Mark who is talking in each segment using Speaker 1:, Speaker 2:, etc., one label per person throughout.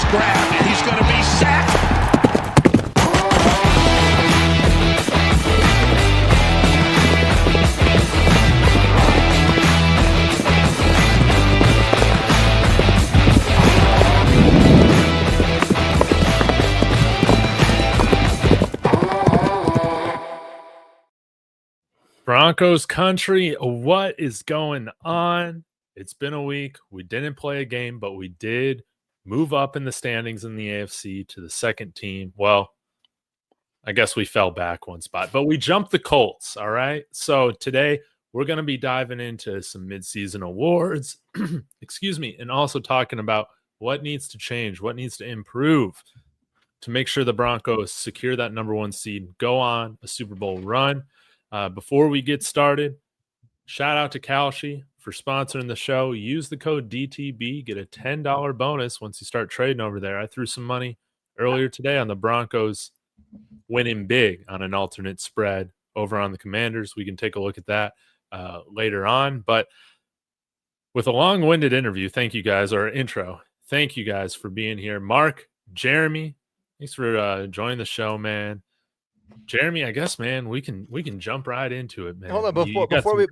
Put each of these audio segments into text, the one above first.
Speaker 1: grab, and he's going to be sacked.
Speaker 2: Broncos country, what is going on? It's been a week. We didn't play a game, but we did move up in the standings in the AFC to the second team. Well, I guess we fell back one spot, but we jumped the Colts, all right? So today we're going to be diving into some midseason awards, excuse me, and also talking about what needs to change, what needs to improve to make sure the Broncos secure that number one seed, go on a Super Bowl run. Before we get started, shout out to Kalshi for sponsoring the show. Use the code DTB, get a $10 bonus once you start trading over there. I threw some money earlier today on the Broncos winning big on an alternate spread over on the Commanders. We can take a look at that later on. But with a long-winded interview, thank you guys, or intro. Thank you guys for being here. Mark, Jeremy, thanks for joining the show, man. Jeremy, I guess, man, we can jump right into it, man.
Speaker 3: Hold on,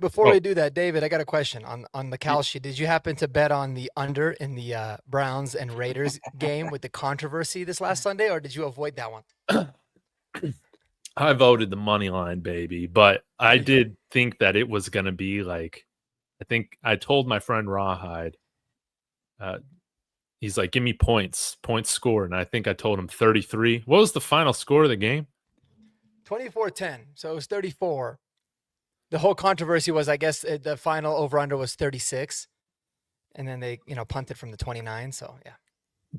Speaker 3: before we do that, David, I got a question on the Kalshi. Did you happen to bet on the under in the Browns and Raiders game with the controversy this last Sunday, or did you avoid that one?
Speaker 2: I voted the money line, baby, but I did think that it was going to be like, I think I told my friend Rawhide, he's like, give me points scored, and I think I told him 33. What was the final score of the game?
Speaker 3: 24-10, so it was 34. The whole controversy was, I guess, the final over-under was 36, and then they, punted from the 29, so yeah.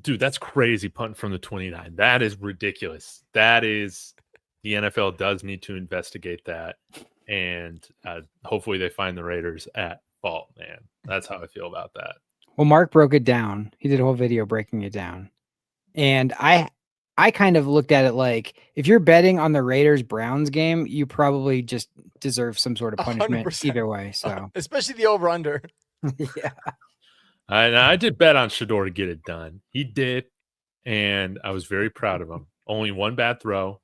Speaker 2: Dude, that's crazy, punting from the 29. That is ridiculous. That is, the NFL does need to investigate that, and hopefully they find the Raiders at fault, man. That's how I feel about that.
Speaker 4: Well, Mark broke it down. He did a whole video breaking it down, and I kind of looked at it like, if you're betting on the Raiders-Browns game, you probably just deserve some sort of punishment
Speaker 3: 100%.
Speaker 4: Either way. So,
Speaker 3: especially the over-under.
Speaker 4: Yeah.
Speaker 2: I did bet on Shador to get it done. He did, and I was very proud of him. Only one bad throw,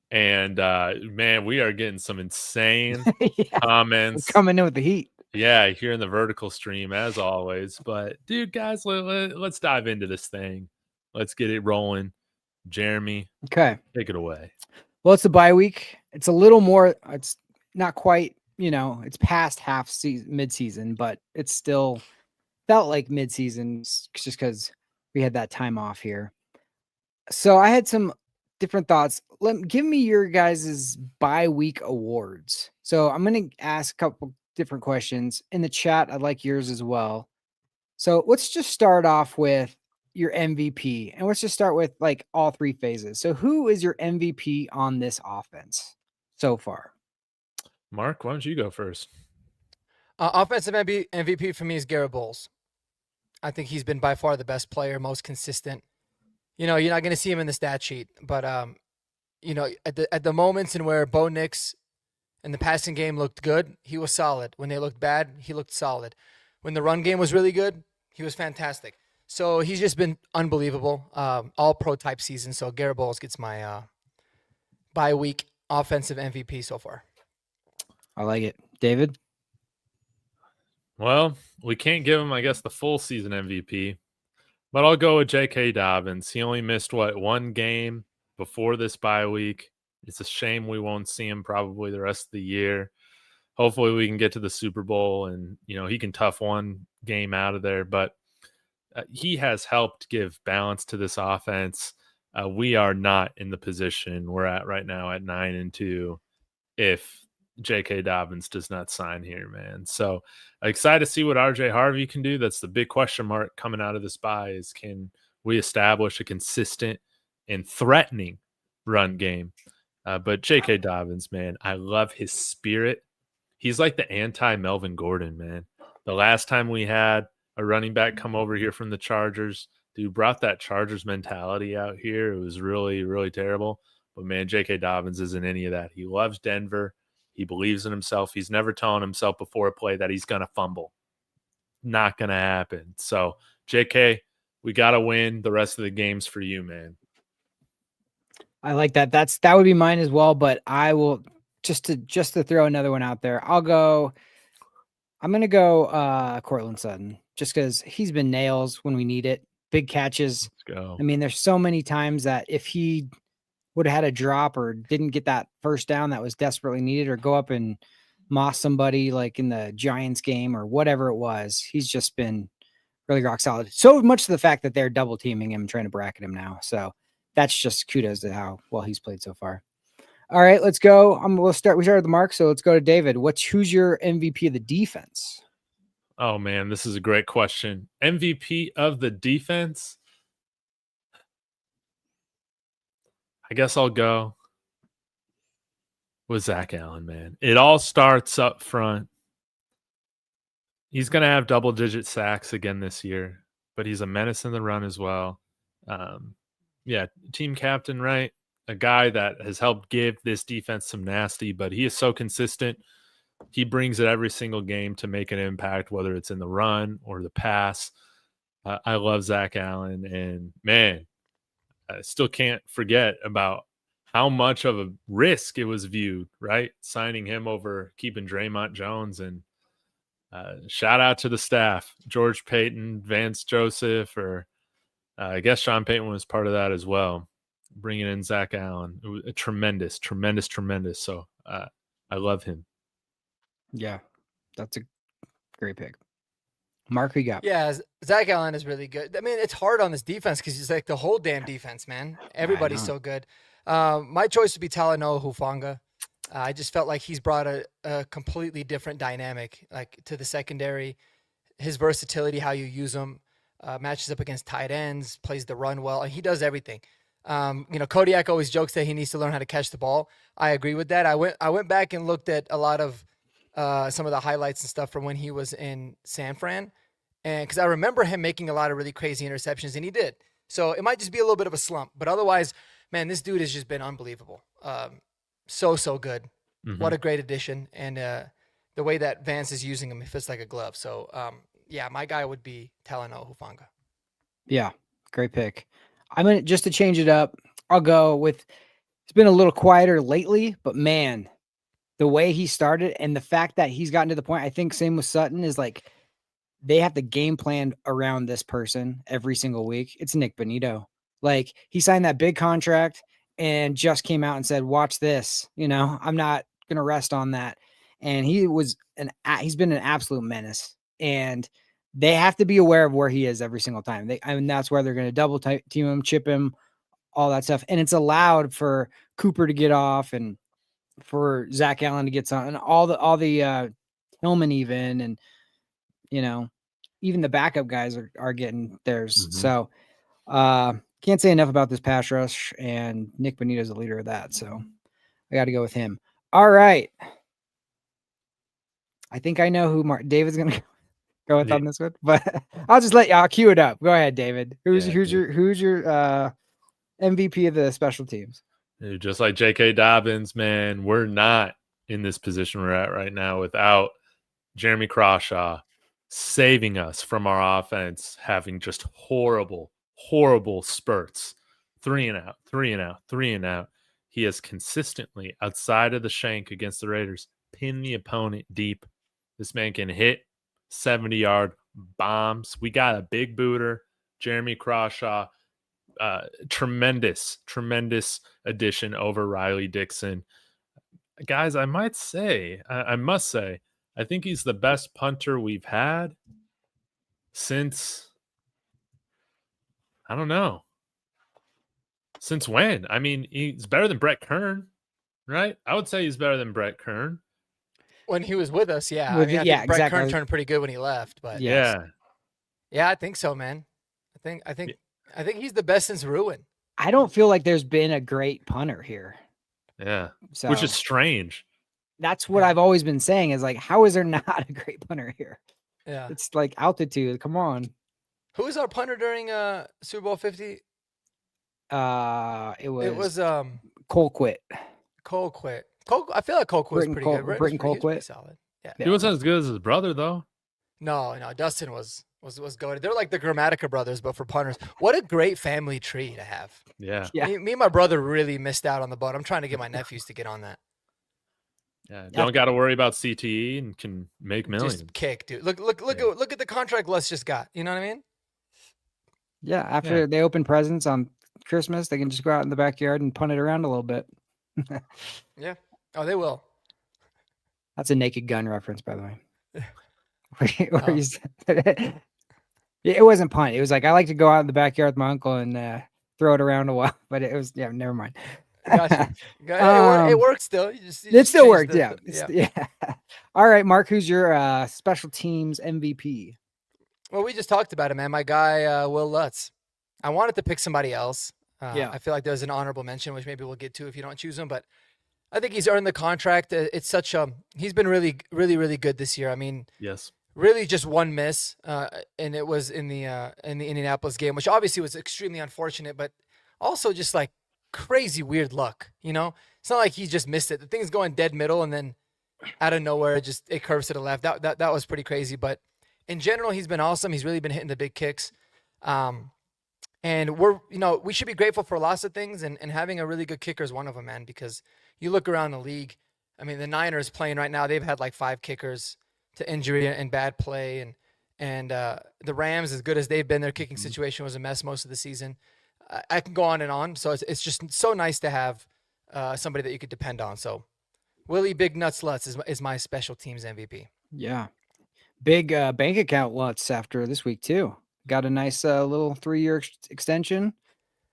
Speaker 2: and man, we are getting some insane comments.
Speaker 4: We're coming in with the heat.
Speaker 2: Yeah, here in the vertical stream, as always. But, dude, guys, let's dive into this thing. Let's get it rolling. Jeremy,
Speaker 4: okay,
Speaker 2: take it away.
Speaker 4: Well, it's a bye week. It's a little more. It's not quite. It's past half season, mid-season, but it's still felt like mid-season just because we had that time off here. So I had some different thoughts. Give me your guys' bye week awards. So I'm going to ask a couple different questions in the chat. I'd like yours as well. So let's just start off with your MVP, and let's just start with like all three phases. So who is your MVP on this offense so far?
Speaker 2: Mark, why don't you go first?
Speaker 3: Offensive MVP for me is Garrett Bowles. I think he's been by far the best player, most consistent. You're not going to see him in the stat sheet, but at the moments in where Bo Nix and the passing game looked good, he was solid. When they looked bad, he looked solid. When the run game was really good, he was fantastic. So he's just been unbelievable, all pro type season. So Garrett Bowles gets my bye week offensive MVP so far.
Speaker 4: I like it. David?
Speaker 2: Well, we can't give him, I guess, the full season MVP, but I'll go with J.K. Dobbins. He only missed, one game before this bye week. It's a shame we won't see him probably the rest of the year. Hopefully we can get to the Super Bowl and, he can tough one game out of there, but he has helped give balance to this offense. We are not in the position we're at right now at 9-2 if J.K. Dobbins does not sign here, man. So excited to see what R.J. Harvey can do. That's the big question mark coming out of this bye is, can we establish a consistent and threatening run game? But J.K. Dobbins, man, I love his spirit. He's like the anti-Melvin Gordon, man. The last time we had a running back come over here from the Chargers, dude brought that Chargers mentality out here. It was really, really terrible. But, man, J.K. Dobbins isn't any of that. He loves Denver. He believes in himself. He's never telling himself before a play that he's going to fumble. Not going to happen. So, J.K., we got to win the rest of the games for you, man.
Speaker 4: I like that. That would be mine as well, but I will just to throw another one out there. I'm going to go Cortland Sutton just because he's been nails when we need it. Big catches.
Speaker 2: Let's go.
Speaker 4: I mean, there's so many times that if he would have had a drop or didn't get that first down that was desperately needed, or go up and moss somebody like in the Giants game or whatever it was, he's just been really rock solid. So much to the fact that they're double teaming him, trying to bracket him now. So that's just kudos to how well he's played so far. All right, let's go. We started with the mark, so let's go to David. Who's your MVP of the defense?
Speaker 2: Oh man, this is a great question. MVP of the defense? I guess I'll go with Zach Allen, man. It all starts up front. He's going to have double-digit sacks again this year, but he's a menace in the run as well. Team captain, right? A guy that has helped give this defense some nasty, but he is so consistent. He brings it every single game to make an impact, whether it's in the run or the pass. I love Zach Allen, and man, I still can't forget about how much of a risk it was viewed, right? Signing him over keeping Draymond Jones. And shout out to the staff, George Payton, Vance Joseph, or I guess Sean Payton was part of that as well, bringing in Zach Allen. It was a tremendous. So I love him.
Speaker 4: Yeah, that's a great pick. Mark, who you got?
Speaker 3: Yeah, Zach Allen is really good. I mean, it's hard on this defense because he's like the whole damn defense, man. Everybody's so good. My choice would be Talanoa Hufanga. I just felt like he's brought a completely different dynamic, like to the secondary. His versatility, how you use him, matches up against tight ends, plays the run well, and he does everything. Kodiak always jokes that he needs to learn how to catch the ball. I agree with that. I went back and looked at a lot of some of the highlights and stuff from when he was in San Fran. And because I remember him making a lot of really crazy interceptions, and he did. So it might just be a little bit of a slump. But otherwise, man, this dude has just been unbelievable. So good. Mm-hmm. What a great addition. And the way that Vance is using him, it fits like a glove. So, my guy would be Talanoa Hufanga.
Speaker 4: Yeah, great pick. I'm going to, just to change it up, I'll go with, it's been a little quieter lately, but man, the way he started and the fact that he's gotten to the point, I think same with Sutton, is like they have the game plan around this person every single week. It's Nick Bonito. Like he signed that big contract and just came out and said, watch this, I'm not going to rest on that. And he's been an absolute menace, and they have to be aware of where he is every single time. That's where they're going to double team him, chip him, all that stuff. And it's allowed for Cooper to get off and for Zach Allen to get some, and all the Hillman even, and even the backup guys are getting theirs. Mm-hmm. So can't say enough about this pass rush, and Nick Bonito is the leader of that. So I got to go with him. All right. I think I know who David's going to go with on this one, but I'll cue it up. Go ahead, David. Who's your MVP of the special teams?
Speaker 2: Dude, just like J.K. Dobbins, man, we're not in this position we're at right now without Jeremy Crawshaw saving us from our offense having just horrible spurts. 3 and out. He has consistently, outside of the shank against the Raiders, pinned the opponent deep. This man can hit 70-yard bombs. We got a big booter, Jeremy Crawshaw. Tremendous addition over Riley Dixon. Guys, I must say, I think he's the best punter we've had since, I don't know. Since when? I mean, he's better than Brett Kern, right? I would say he's better than Brett Kern.
Speaker 3: When he was with us, yeah. I think Brett
Speaker 4: exactly.
Speaker 3: Kern turned pretty good when he left, but
Speaker 2: yeah,
Speaker 3: I think so, man. I think he's the best since Ruin.
Speaker 4: I don't feel like there's been a great punter here.
Speaker 2: Yeah, which is strange.
Speaker 4: That's what I've always been saying is like, how is there not a great punter here?
Speaker 3: Yeah,
Speaker 4: it's like altitude. Come on.
Speaker 3: Who was our punter during Super Bowl 50?
Speaker 4: It was
Speaker 3: Colquitt.
Speaker 4: Colquitt.
Speaker 3: I feel like Colquitt was pretty good.
Speaker 4: Britton Colquitt.
Speaker 3: Solid. Yeah.
Speaker 2: He wasn't as good as his brother though.
Speaker 3: No, Dustin was was goated. They're like the Grammatica brothers, but for punters. What a great family tree to have.
Speaker 2: Yeah.
Speaker 4: Yeah.
Speaker 3: Me and my brother really missed out on the boat. I'm trying to get my nephews to get on that.
Speaker 2: Yeah. Don't got to worry about CTE and can make millions.
Speaker 3: Just kick, dude. Look at the contract Les just got. You know what I mean?
Speaker 4: Yeah. After
Speaker 2: Yeah.
Speaker 4: they open presents on Christmas, they can just go out in the backyard and punt it around a little bit.
Speaker 3: Yeah. Oh, they will.
Speaker 4: That's a Naked Gun reference, by the way.
Speaker 3: Oh.
Speaker 4: It wasn't punt. It was like I like to go out in the backyard with my uncle and throw it around a while. But it was never mind.
Speaker 3: Gotcha. It works still. You
Speaker 4: It
Speaker 3: just
Speaker 4: still
Speaker 3: change
Speaker 4: worked.
Speaker 3: the-
Speaker 4: Yeah.
Speaker 3: yeah.
Speaker 4: Yeah. All right, Mark. Who's your special teams MVP?
Speaker 3: Well, we just talked about it, man. My guy, Will Lutz. I wanted to pick somebody else.
Speaker 4: Yeah.
Speaker 3: I feel like there's an honorable mention, which maybe we'll get to if you don't choose him. But I think he's earned the contract. It's such a he's been really, really, really good this year. I mean,
Speaker 2: Yes.
Speaker 3: really just one miss, and it was in the Indianapolis game, which obviously was extremely unfortunate, but also just like crazy weird luck. You know, it's not like he just missed it. The thing's going dead middle, and then out of nowhere, it curves to the left. That was pretty crazy. But in general, he's been awesome. He's really been hitting the big kicks. And we should be grateful for lots of things, and having a really good kicker is one of them, man, because you look around the league. I mean, the Niners playing right now, they've had like 5 kickers to injury and bad play. And the Rams, as good as they've been, their kicking situation was a mess most of the season. I can go on and on. So it's just so nice to have somebody that you could depend on. So Willie Big Nuts Lutz is my special teams MVP.
Speaker 4: Yeah. Big bank account Lutz after this week, too. Got a nice little 3-year extension.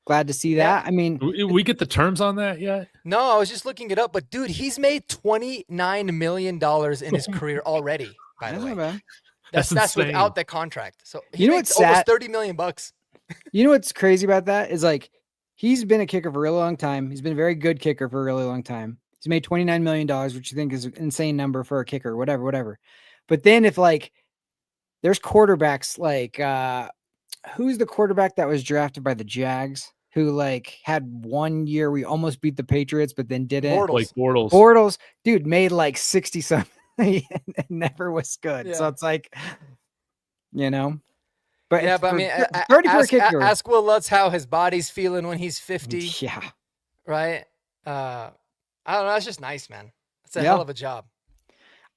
Speaker 4: Glad to see that. I mean,
Speaker 2: We get the terms on that yet?
Speaker 3: No, I was just looking it up, but dude, he's made $29 million in his career already. By the
Speaker 4: that's
Speaker 3: way,
Speaker 4: not bad.
Speaker 3: that's
Speaker 2: insane.
Speaker 3: without the contract. So he
Speaker 4: You know
Speaker 3: makes
Speaker 4: what's
Speaker 3: almost
Speaker 4: sad?
Speaker 3: $30 million.
Speaker 4: You know what's crazy about that is like he's been a kicker for a really long time. He's been a very good kicker for a really long time. He's made $29 million, which you think is an insane number for a kicker, whatever. But then if like there's quarterbacks like who's the quarterback that was drafted by the Jags who like had 1 year we almost beat the Patriots, but then didn't?
Speaker 3: Bortles.
Speaker 2: Like Bortles.
Speaker 4: Bortles, dude, made like 60 something and never was good.
Speaker 3: Yeah.
Speaker 4: So it's like, you know, but
Speaker 3: Yeah,
Speaker 4: it's
Speaker 3: but I
Speaker 4: for-
Speaker 3: mean,
Speaker 4: 30 for a kicker.
Speaker 3: ask Will Lutz how his body's feeling when he's 50,
Speaker 4: Yeah.
Speaker 3: right? I don't know. It's just nice, man. It's a
Speaker 4: Yeah.
Speaker 3: hell of a job.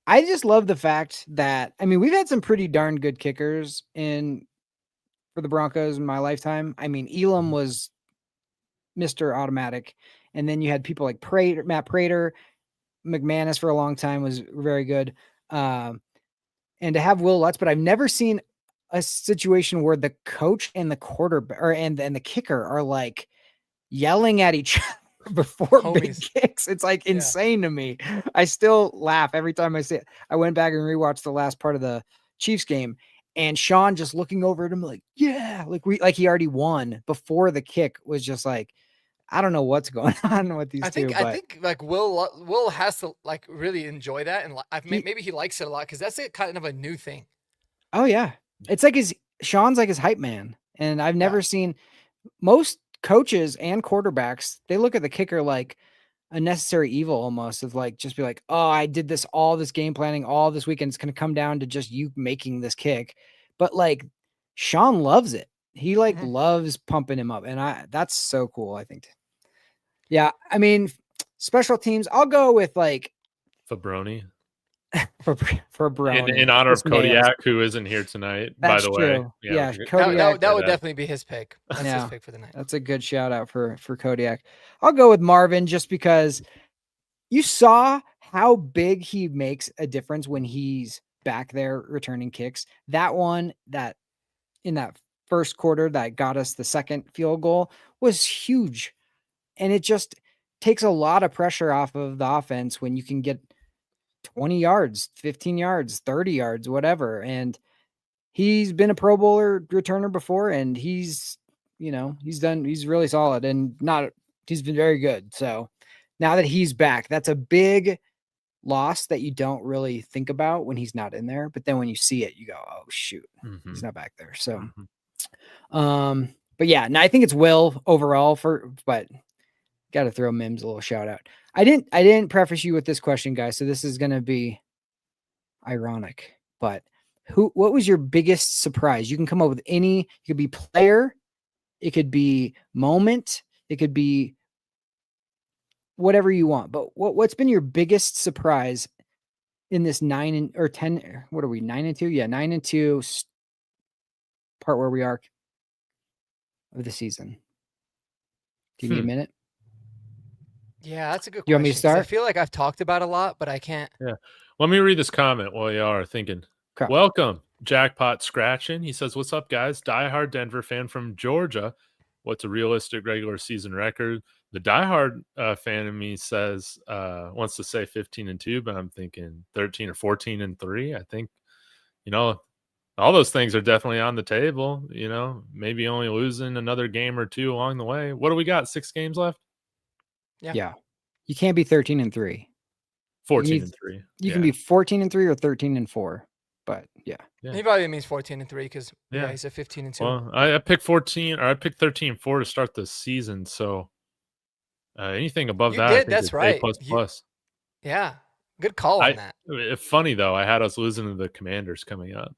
Speaker 4: I just love the fact that, I mean, we've had some pretty darn good kickers for the Broncos in my lifetime. I mean, Elam was Mr. Automatic. And then you had people like Matt Prater, McManus for a long time was very good. And to have Will Lutz, but I've never seen a situation where the coach and the quarterback and the kicker are like yelling at each other before big
Speaker 3: Homies.
Speaker 4: kicks. It's like
Speaker 3: Yeah.
Speaker 4: insane to me. I still laugh every time I see it. I went back and rewatched the last part of the Chiefs game, and Sean just looking over at him like, yeah, like he already won before the kick was just like, I don't know what's going on with these two.
Speaker 3: I think like Will has to like really enjoy that, and maybe he likes it a lot because that's kind of a new thing.
Speaker 4: Oh yeah. It's like Sean's like his hype man. And I've never seen most coaches and quarterbacks, they look at the kicker like a necessary evil almost of like, just be like, oh, I did all this game planning all this weekend. It's going to come down to just you making this kick. But like Sean loves it. He like loves pumping him up. And that's so cool, I think. Yeah. I mean, special teams, I'll go with like
Speaker 2: Fabroni.
Speaker 4: for Brown.
Speaker 2: In honor of
Speaker 4: This man.
Speaker 2: Kodiak, who isn't here tonight,
Speaker 4: That's
Speaker 2: by the way.
Speaker 4: true. Yeah, Kodiak.
Speaker 3: That would definitely be his pick. That's
Speaker 4: Yeah.
Speaker 3: his pick for the night.
Speaker 4: That's a good shout out for Kodiak. I'll go with Marvin just because you saw how big he makes a difference when he's back there returning kicks. That one that in that first quarter that got us the second field goal was huge. And it just takes a lot of pressure off of the offense when you can get 20 yards, 15 yards, 30 yards, whatever. And he's been a Pro Bowler returner before, and he's really solid and he's been very good. So now that he's back, that's a big loss that you don't really think about when he's not in there. But then when you see it, you go, oh shoot, he's not back there. So, but yeah, no, I think it's Will overall but got to throw Mims a little shout out. I didn't preface you with this question, guys. So this is going to be ironic, but What was your biggest surprise? You can come up with any. It could be player, it could be moment, it could be whatever you want. But what's been your biggest surprise in this 10? What are we, 9-2? Yeah, 9-2 part where we are of the season. Do you need a minute?
Speaker 3: Yeah, that's a good question.
Speaker 4: You want me to
Speaker 3: 'cause
Speaker 4: start?
Speaker 3: I feel like I've talked about a lot, but I can't.
Speaker 2: Yeah. Let me read this comment while y'all are thinking.
Speaker 4: Okay.
Speaker 2: Welcome, Jackpot Scratching. He says, "What's up, guys? Diehard Denver fan from Georgia. What's a realistic regular season record?" The diehard fan in me says wants to say 15-2, but I'm thinking 13 or 14-3. I think, all those things are definitely on the table. Maybe only losing another game or two along the way. What do we got? 6 games left?
Speaker 3: Yeah.
Speaker 4: You can't be 13-3.
Speaker 2: 14-3.
Speaker 4: You can be 14-3 or 13-4. But yeah.
Speaker 3: He probably means 14-3 because
Speaker 2: Yeah.
Speaker 3: he said 15-2.
Speaker 2: Well, I picked 14, or I picked 13-4 to start the season. So anything above
Speaker 3: You
Speaker 2: that, I
Speaker 3: did,
Speaker 2: think
Speaker 3: that's
Speaker 2: is
Speaker 3: right.
Speaker 2: A++.
Speaker 3: Yeah, good call on that.
Speaker 2: It's funny though. I had us losing to the Commanders coming up.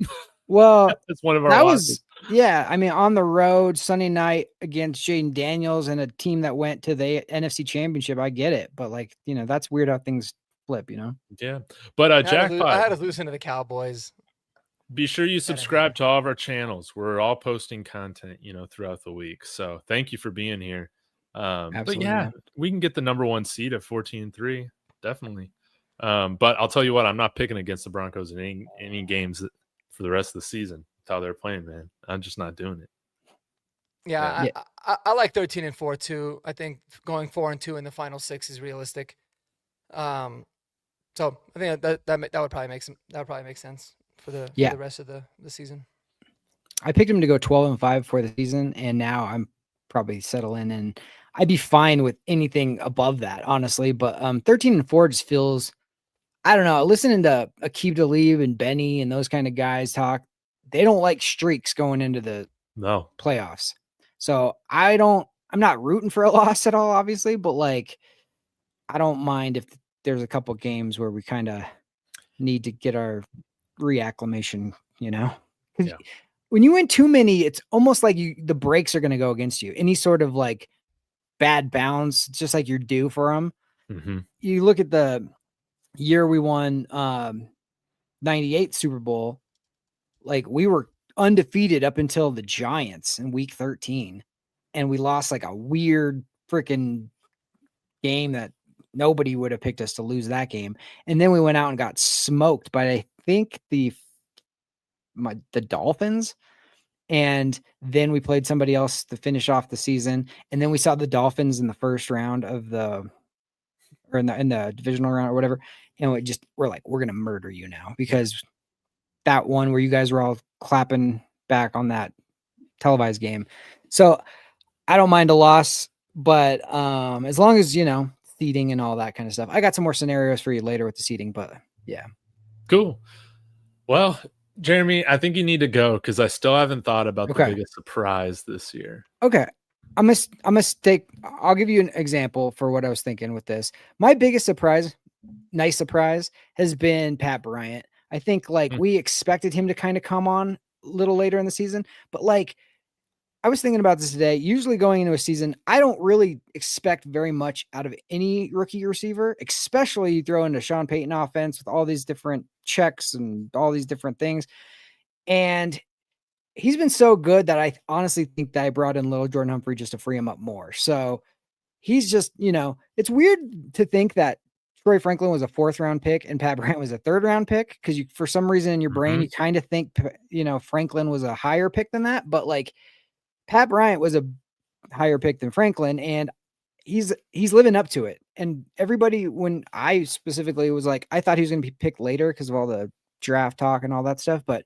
Speaker 4: Well,
Speaker 2: It's one of our
Speaker 4: that
Speaker 2: losses.
Speaker 4: I mean, on the road Sunday night against Jaden Daniels and a team that went to the NFC Championship. I get it, but that's weird how things flip.
Speaker 2: Yeah, but
Speaker 3: I
Speaker 2: Jackpot.
Speaker 3: had to lose into the Cowboys.
Speaker 2: Be sure you subscribe to all of our channels. We're all posting content, throughout the week. So thank you for being here. But yeah, we can get the number 1 seed at 14-3, definitely. But I'll tell you what, I'm not picking against the Broncos in any games for the rest of the season. That's how they're playing, man. I'm just not doing it.
Speaker 3: Yeah. I like 13-4 too. I think going 4-2 in the final 6 is realistic. So I think that would probably make sense for the rest of the season.
Speaker 4: I picked him to go 12-5 for the season, and now I'm probably settling, and I'd be fine with anything above that, honestly. But 13-4 just feels, I don't know. Listening to Aqib Talib and Benny and those kind of guys talk, they don't like streaks going into the playoffs. So I'm not rooting for a loss at all, obviously, but I don't mind if there's a couple games where we kind of need to get our reacclimation, Yeah. When you win too many, it's almost like the brakes are going to go against you. Any sort of bad bounce, it's just like you're due for them.
Speaker 2: Mm-hmm.
Speaker 4: You look at the year we won 98 Super Bowl, we were undefeated up until the Giants in week 13, and we lost a weird freaking game that nobody would have picked us to lose that game. And then we went out and got smoked by, I think, the Dolphins. And then we played somebody else to finish off the season. And then we saw the Dolphins in the first round in the divisional round or whatever. And we're like, we're going to murder you now, because that one where you guys were all clapping back on that televised game. So I don't mind a loss, but as long as, seeding and all that kind of stuff. I got some more scenarios for you later with the seeding, but yeah.
Speaker 2: Cool. Well, Jeremy, I think you need to go because I still haven't thought about the biggest surprise this year.
Speaker 4: Okay. I'll give you an example for what I was thinking with this. My biggest surprise, nice surprise, has been Pat Bryant. I think we expected him to kind of come on a little later in the season, but I was thinking about this today. Usually going into a season, I don't really expect very much out of any rookie receiver, especially you throw into Sean Payton offense with all these different checks and all these different things. And he's been so good that I honestly think that I brought in little Jordan Humphrey just to free him up more. So he's just, it's weird to think that Troy Franklin was a 4th round pick and Pat Bryant was a 3rd round pick, because for some reason in your brain, you kind of think, Franklin was a higher pick than that. But Pat Bryant was a higher pick than Franklin, and he's living up to it. And everybody, when I specifically was I thought he was going to be picked later because of all the draft talk and all that stuff. But,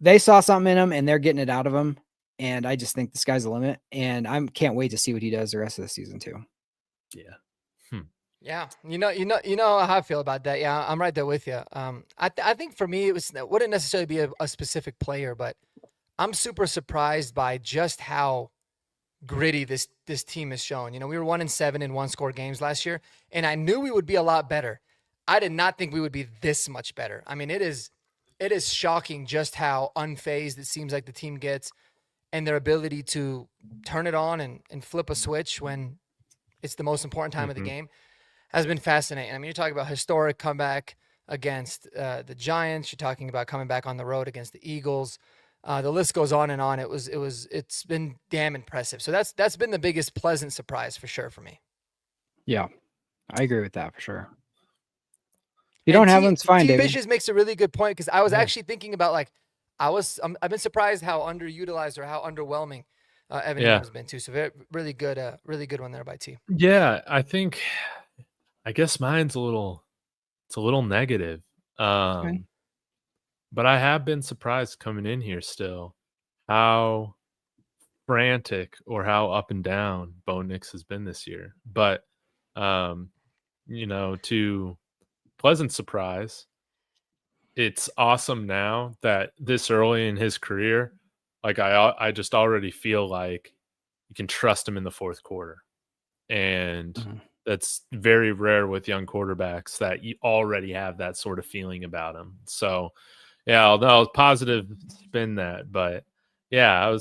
Speaker 4: they saw something in him and they're getting it out of him. And I just think the sky's the limit. And I can't wait to see what he does the rest of the season too.
Speaker 2: Yeah.
Speaker 3: Yeah. You know how I feel about that. Yeah, I'm right there with you. I think for me, it wouldn't necessarily be a specific player, but I'm super surprised by just how gritty this team has shown. We were 1-7 in 1-score games last year, and I knew we would be a lot better. I did not think we would be this much better. I mean, it is it is shocking just how unfazed it seems like the team gets, and their ability to turn it on and flip a switch when it's the most important time of the game has been fascinating. I mean, you're talking about historic comeback against the Giants. You're talking about coming back on the road against the Eagles. The list goes on and on. It's been damn impressive. So that's been the biggest pleasant surprise for sure for me.
Speaker 4: Yeah, I agree with that for sure. You don't have one, it's fine, David.
Speaker 3: Fishes makes a really good point, because I was actually thinking about, like, I've been surprised how underutilized or how underwhelming Evan Ingram has been too. So really good one there by T.
Speaker 2: Yeah, I guess mine's a little negative. But I have been surprised coming in here still how frantic or how up and down Bo Nix has been this year. But to pleasant surprise, it's awesome now that this early in his career, like I just already feel like you can trust him in the fourth quarter. And that's very rare with young quarterbacks, that you already have that sort of feeling about him. So, yeah, although positive spin that, but yeah,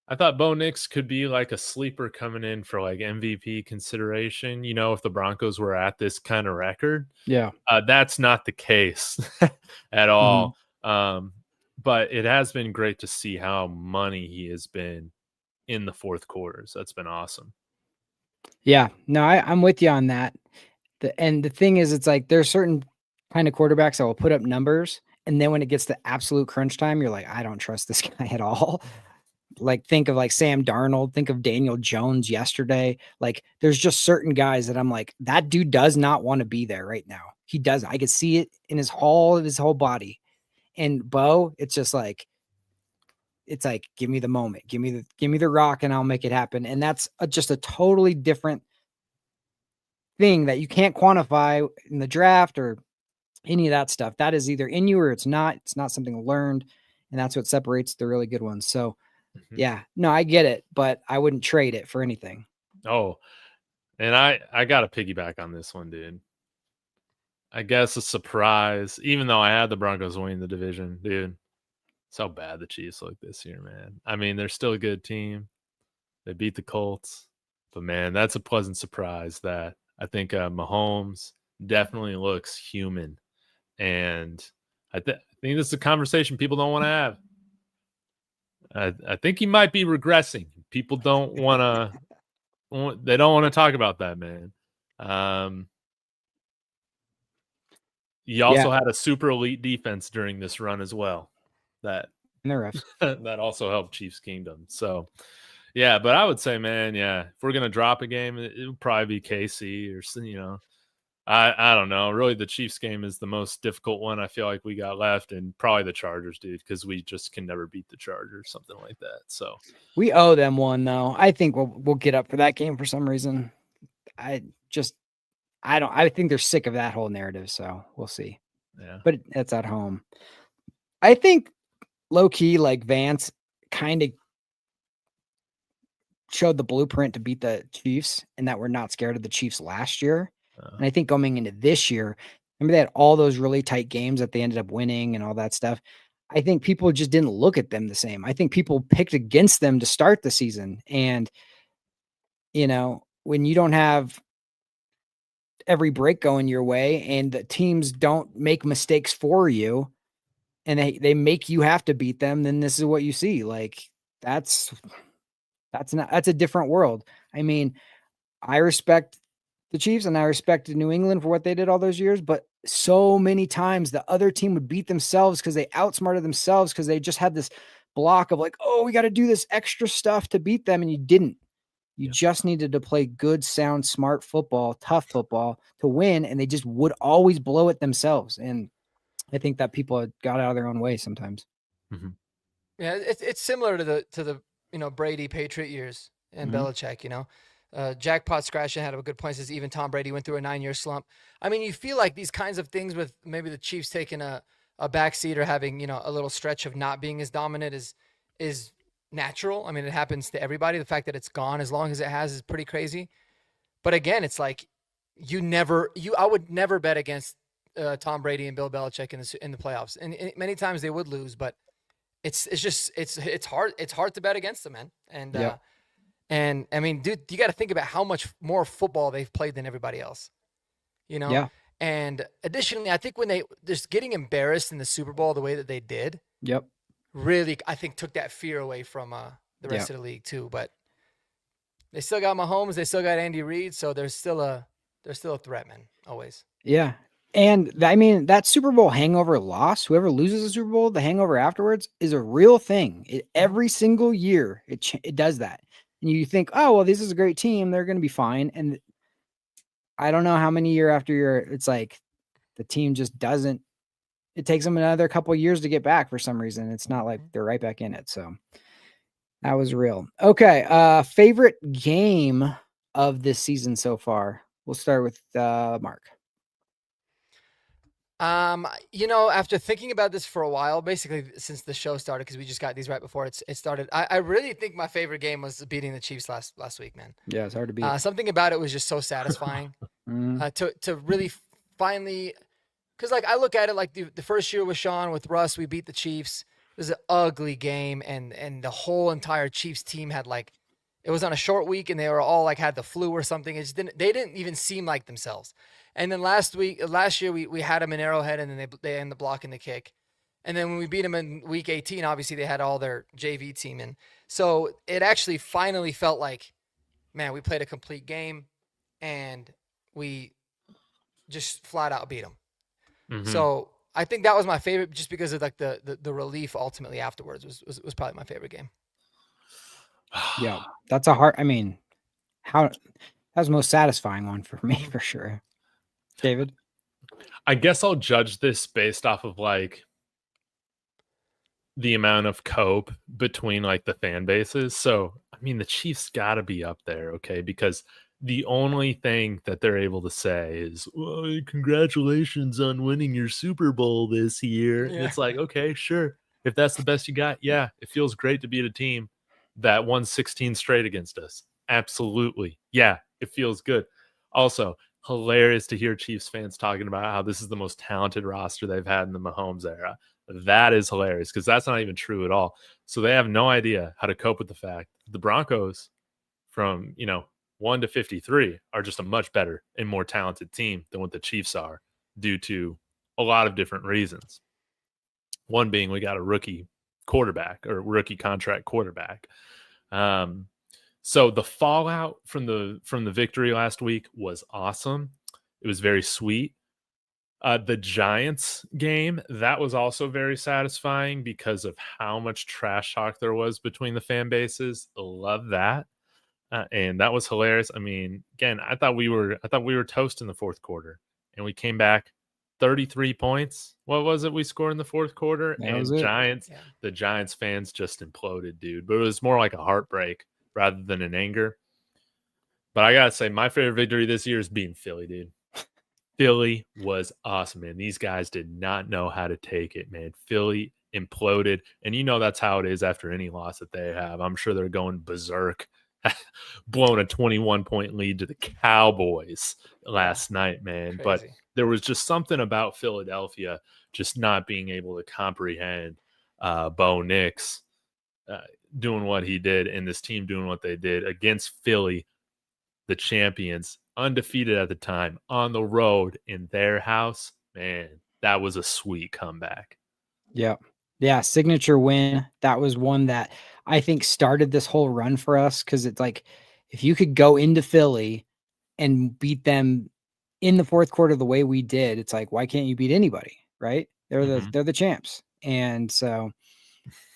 Speaker 2: I thought Bo Nix could be like a sleeper coming in for like MVP consideration, if the Broncos were at this kind of record.
Speaker 4: Yeah.
Speaker 2: That's not the case at all. But it has been great to see how money he has been in the fourth quarters. That's been awesome.
Speaker 4: Yeah, no, I'm with you on that. And the thing is, it's like there's certain kind of quarterbacks that will put up numbers, and then when it gets to absolute crunch time, you're like, I don't trust this guy at all. Like, think of like Sam Darnold, think of Daniel Jones yesterday. Like, there's just certain guys that I'm like, that dude does not want to be there right now. He doesn't. I could see it in his whole body. And Bo, it's just like, give me the moment, give me the rock, and I'll make it happen. And that's just a totally different thing that you can't quantify in the draft or any of that stuff. That is either in you or it's not. It's not something learned, and that's what separates the really good ones. So, yeah, no, I get it, but I wouldn't trade it for anything.
Speaker 2: Oh, and I got to piggyback on this one, dude. I guess a surprise, even though I had the Broncos winning the division, dude. It's how bad the Chiefs look this year, man. I mean, they're still a good team. They beat the Colts. But, man, that's a pleasant surprise that I think Mahomes definitely looks human. And I think this is a conversation people don't want to have. I think he might be regressing. People don't want to – they don't want to talk about that, man. He also had a super elite defense during this run as well. That also helped Chiefs Kingdom. So, yeah, but I would say, man, yeah, if we're going to drop a game, it would probably be KC or, I don't know. Really, the Chiefs game is the most difficult one I feel like we got left, and probably the Chargers, dude, because we just can never beat the Chargers, something like that. So
Speaker 4: we owe them one, though. I think we'll get up for that game for some reason. I think they're sick of that whole narrative, so we'll see.
Speaker 2: Yeah.
Speaker 4: But it's at home. I think low key, like Vance kind of showed the blueprint to beat the Chiefs, and that we're not scared of the Chiefs last year. And I think going into this year, remember they had all those really tight games that they ended up winning and all that stuff. I think people just didn't look at them the same. I think people picked against them to start the season. And, when you don't have every break going your way and the teams don't make mistakes for you and they make you have to beat them, then this is what you see. Like, that's a different world. I mean, I respect the Chiefs and I respect New England for what they did all those years, but so many times the other team would beat themselves because they outsmarted themselves because they just had this block of like, oh, we got to do this extra stuff to beat them. And you didn't. You just needed to play good, sound, smart football, tough football to win. And they just would always blow it themselves. And I think that people got out of their own way sometimes.
Speaker 2: Mm-hmm.
Speaker 3: Yeah, it's similar to the Brady Patriot years and Belichick, Jackpot scratching had a good point. Says even Tom Brady went through a 9-year slump. I mean, you feel like these kinds of things with maybe the Chiefs taking a backseat or having, a little stretch of not being as dominant is natural. I mean, it happens to everybody. The fact that it's gone as long as it has is pretty crazy. But again, it's like I would never bet against Tom Brady and Bill Belichick in the playoffs, and many times they would lose, but it's hard to bet against them, man. And I mean, dude, you got to think about how much more football they've played than everybody else, you know?
Speaker 4: Yeah.
Speaker 3: And additionally, I think when they just getting embarrassed in the Super Bowl the way that they did,
Speaker 4: Yep.
Speaker 3: really, I think took that fear away from the rest of the league too. But they still got Mahomes, they still got Andy Reid, so there's still a threat, man, always.
Speaker 4: Yeah. And I mean, that Super Bowl hangover loss, whoever loses the Super Bowl, the hangover afterwards is a real thing. Every single year, it does that. And you think, oh, well, this is a great team. They're going to be fine. And I don't know how many year after year, it's like the team just doesn't. It takes them another couple of years to get back for some reason. It's not like they're right back in it. So that was real. Okay. Favorite game of this season so far? We'll start with Mark.
Speaker 3: After thinking about this for a while, basically since the show started, because we just got these right before it started, I really think my favorite game was beating the Chiefs last week, man.
Speaker 4: Yeah, it's hard to beat.
Speaker 3: Something about it was just so satisfying to really finally, because like I look at it like the first year with Sean, with Russ, we beat the Chiefs. It was an ugly game, and the whole entire Chiefs team had like, it was on a short week, and they were all like had the flu or something. They didn't even seem like themselves. And then last year we had them in Arrowhead, and then they ended up blocking the kick. And then when we beat them in week 18, obviously they had all their JV team in. So it actually finally felt like, man, we played a complete game, and we just flat out beat them. Mm-hmm. So I think that was my favorite, just because of like the relief ultimately afterwards was probably my favorite game.
Speaker 4: Yeah, that's a hard. I mean, that was the most satisfying one for me for sure. David?
Speaker 2: I guess I'll judge this based off of like the amount of cope between like the fan bases. So, I mean, the Chiefs got to be up there, okay? Because the only thing that they're able to say is, well, congratulations on winning your Super Bowl this year. Yeah. And it's like, okay, sure. If that's the best you got, yeah, it feels great to beat a team that won 16 straight against us. Absolutely. Yeah, it feels good. Also, hilarious to hear Chiefs fans talking about how this is the most talented roster they've had in the Mahomes era. That is hilarious, because that's not even true at all. So they have no idea how to cope with the fact that the Broncos from, 1 to 53 are just a much better and more talented team than what the Chiefs are, due to a lot of different reasons. One being we got a rookie quarterback, or rookie contract quarterback. So the fallout from the victory last week was awesome. It was very sweet. The Giants game, that was also very satisfying because of how much trash talk there was between the fan bases. Love that. And that was hilarious. I mean, again, I thought we were toast in the fourth quarter, and we came back 33 points. What was it we scored in the fourth quarter? The Giants fans just imploded, dude. But it was more like a heartbreak rather than an anger. But I gotta say, my favorite victory this year is beating Philly, dude. Philly was awesome, man. These guys did not know how to take it, man. Philly imploded, and that's how it is after any loss that they have. I'm sure they're going berserk, blowing a 21-point lead to the Cowboys last night, man. Crazy. But there was just something about Philadelphia just not being able to comprehend Bo Nix doing what he did, and this team doing what they did against Philly, the champions, undefeated at the time, on the road in their house. Man, that was a sweet comeback.
Speaker 4: Yeah, signature win. That was one that I think started this whole run for us, because it's like, if you could go into Philly and beat them in the fourth quarter the way we did, it's like, why can't you beat anybody, right? They're the champs. And so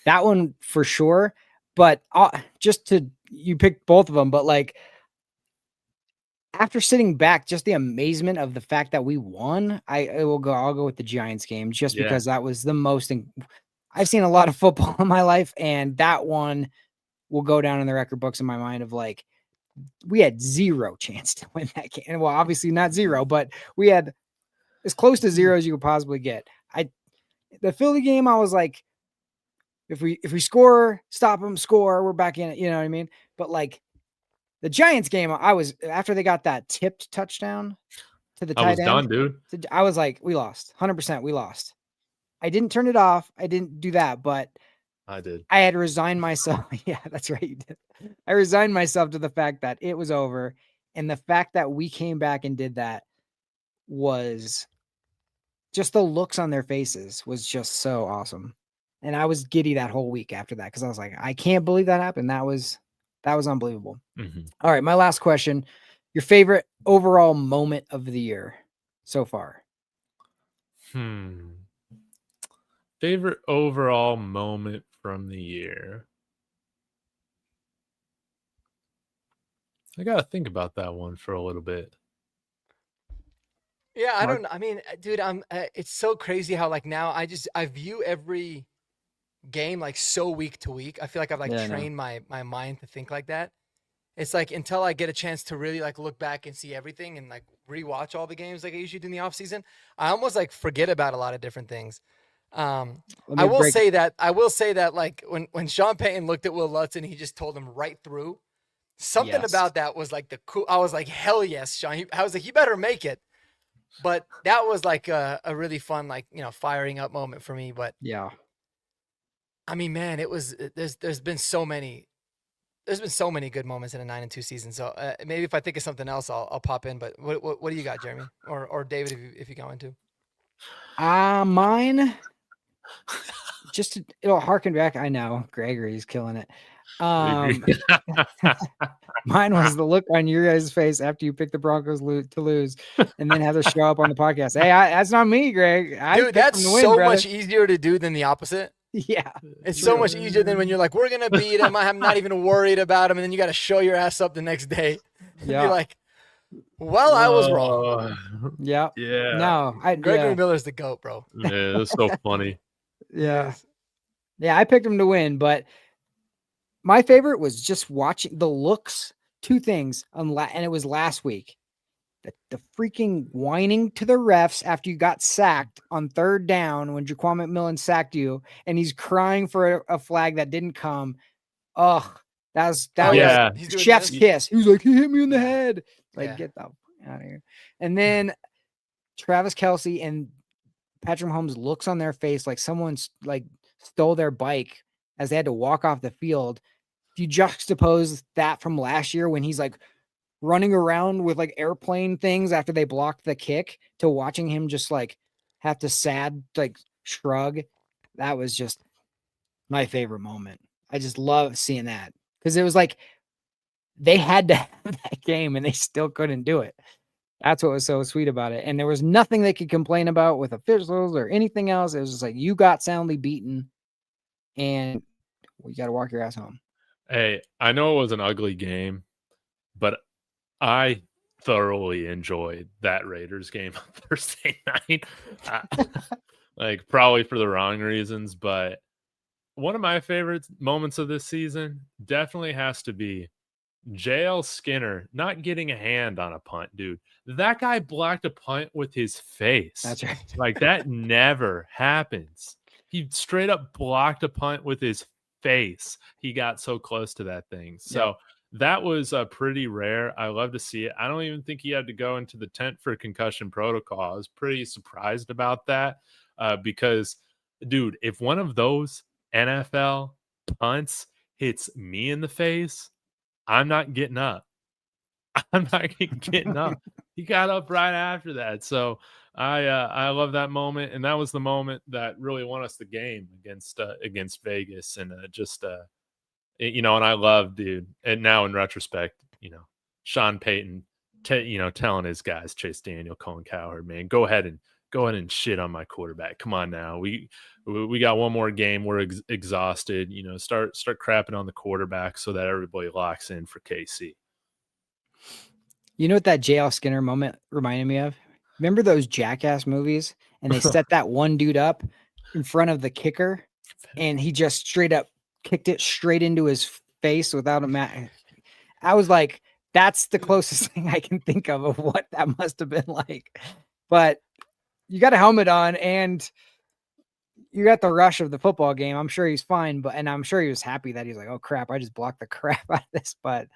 Speaker 4: that one for sure. But you picked both of them, but like, after sitting back, just the amazement of the fact that we won, I'll go with the Giants game, just because that was the most. I've seen a lot of football in my life, and that one will go down in the record books in my mind of like, we had zero chance to win that game. Well, obviously not zero, but we had as close to zero as you could possibly get. The Philly game, I was like, if we score, stop them, score, we're back in it. You know what I mean? But like, the Giants game, I was, after they got that tipped touchdown, to the
Speaker 2: I
Speaker 4: tight
Speaker 2: was
Speaker 4: end.
Speaker 2: done, dude.
Speaker 4: I was like, we lost. 100% we lost. I didn't turn it off. I didn't do that, but
Speaker 2: I did.
Speaker 4: I had resigned myself. Yeah, that's right. You did. I resigned myself to the fact that it was over. And the fact that we came back and did that was just the looks on their faces was just so awesome. And I was giddy that whole week after that because I was like, I can't believe that happened. That was unbelievable.
Speaker 2: Mm-hmm.
Speaker 4: All right, my last question. Your favorite overall moment of the year so far?
Speaker 2: Favorite overall moment from the year. I got to think about that one for a little bit.
Speaker 3: Yeah, I
Speaker 4: Mark?
Speaker 3: don't. I mean, dude, it's so crazy how like now I view every game like so week to week. I feel like I've like
Speaker 4: Yeah, I know.
Speaker 3: trained my mind to think like that. It's like until I get a chance to really like look back and see everything and like rewatch all the games like I usually do in the off season, I almost like forget about a lot of different things. I will say that like when Sean Payton looked at Will Lutz and he just told him right through, something
Speaker 4: Yes.
Speaker 3: about that was like the cool. I was like, hell yes, Sean. I was like, you better make it. But that was like a really fun, like, firing up moment for me. But
Speaker 4: Yeah.
Speaker 3: I mean, man, there's been so many good moments in a 9-2 season. So maybe if I think of something else, I'll pop in. But what do you got, Jeremy or David, if you go into?
Speaker 4: Mine. Just it'll harken back. I know Gregory's killing it. Mine was the look on your guys' face after you picked the Broncos to lose, and then have to show up on the podcast. Hey, that's not me, Greg.
Speaker 3: Dude, that's so much easier to do than the opposite.
Speaker 4: Yeah,
Speaker 3: it's so much easier than when you're like, we're gonna beat him. I'm not even worried about him, and then you got to show your ass up the next day. Yeah, be like, well, I was wrong.
Speaker 4: Yeah. No,
Speaker 3: Gregory Miller's the GOAT, bro.
Speaker 2: Yeah, that's so funny.
Speaker 4: Yeah, I picked him to win, but my favorite was just watching the looks. Two things, and it was last week. The freaking whining to the refs after you got sacked on third down when Jaquan McMillan sacked you, and he's crying for a flag that didn't come. Ugh, that was chef's kiss. He was like, he hit me in the head. Like, get the out of here. And then Travis Kelce and Patrick Mahomes looks on their face like someone's like stole their bike as they had to walk off the field. If you juxtapose that from last year when he's like running around with like airplane things after they blocked the kick to watching him just like have to sad like shrug, that was just my favorite moment. I just love seeing that because it was like they had to have that game and they still couldn't do it. That's what was so sweet about it. And there was nothing they could complain about with officials or anything else. It was just like, you got soundly beaten and you got to walk your ass home.
Speaker 2: Hey, I know it was an ugly game, but I thoroughly enjoyed that Raiders game on Thursday night. Like, probably for the wrong reasons, but one of my favorite moments of this season definitely has to be JL Skinner not getting a hand on a punt, dude. That guy blocked a punt with his face.
Speaker 4: That's right.
Speaker 2: Like, that never happens. He straight up blocked a punt with his face. He got so close to that thing. So that was pretty rare. I love to see it. I don't even think he had to go into the tent for concussion protocol. I was pretty surprised about that because, dude, if one of those NFL punts hits me in the face, I'm not getting up. I'm not getting up. He got up right after that. So I love that moment. And that was the moment that really won us the game against Vegas. And and I love, dude. And now in retrospect, Sean Payton, telling his guys, Chase Daniel, Colin Cowherd, man, go ahead and shit on my quarterback. Come on now. We got one more game. We're exhausted. Start crapping on the quarterback so that everybody locks in for KC.
Speaker 4: You know what that JL Skinner moment reminded me of? Remember those Jackass movies? And they set that one dude up in front of the kicker, and he just straight up kicked it straight into his face without a mat. I was like, that's the closest thing I can think of what that must have been like. But you got a helmet on and you got the rush of the football game. I'm sure he's fine, and I'm sure he was happy that he's like, oh crap, I just blocked the crap out of this. But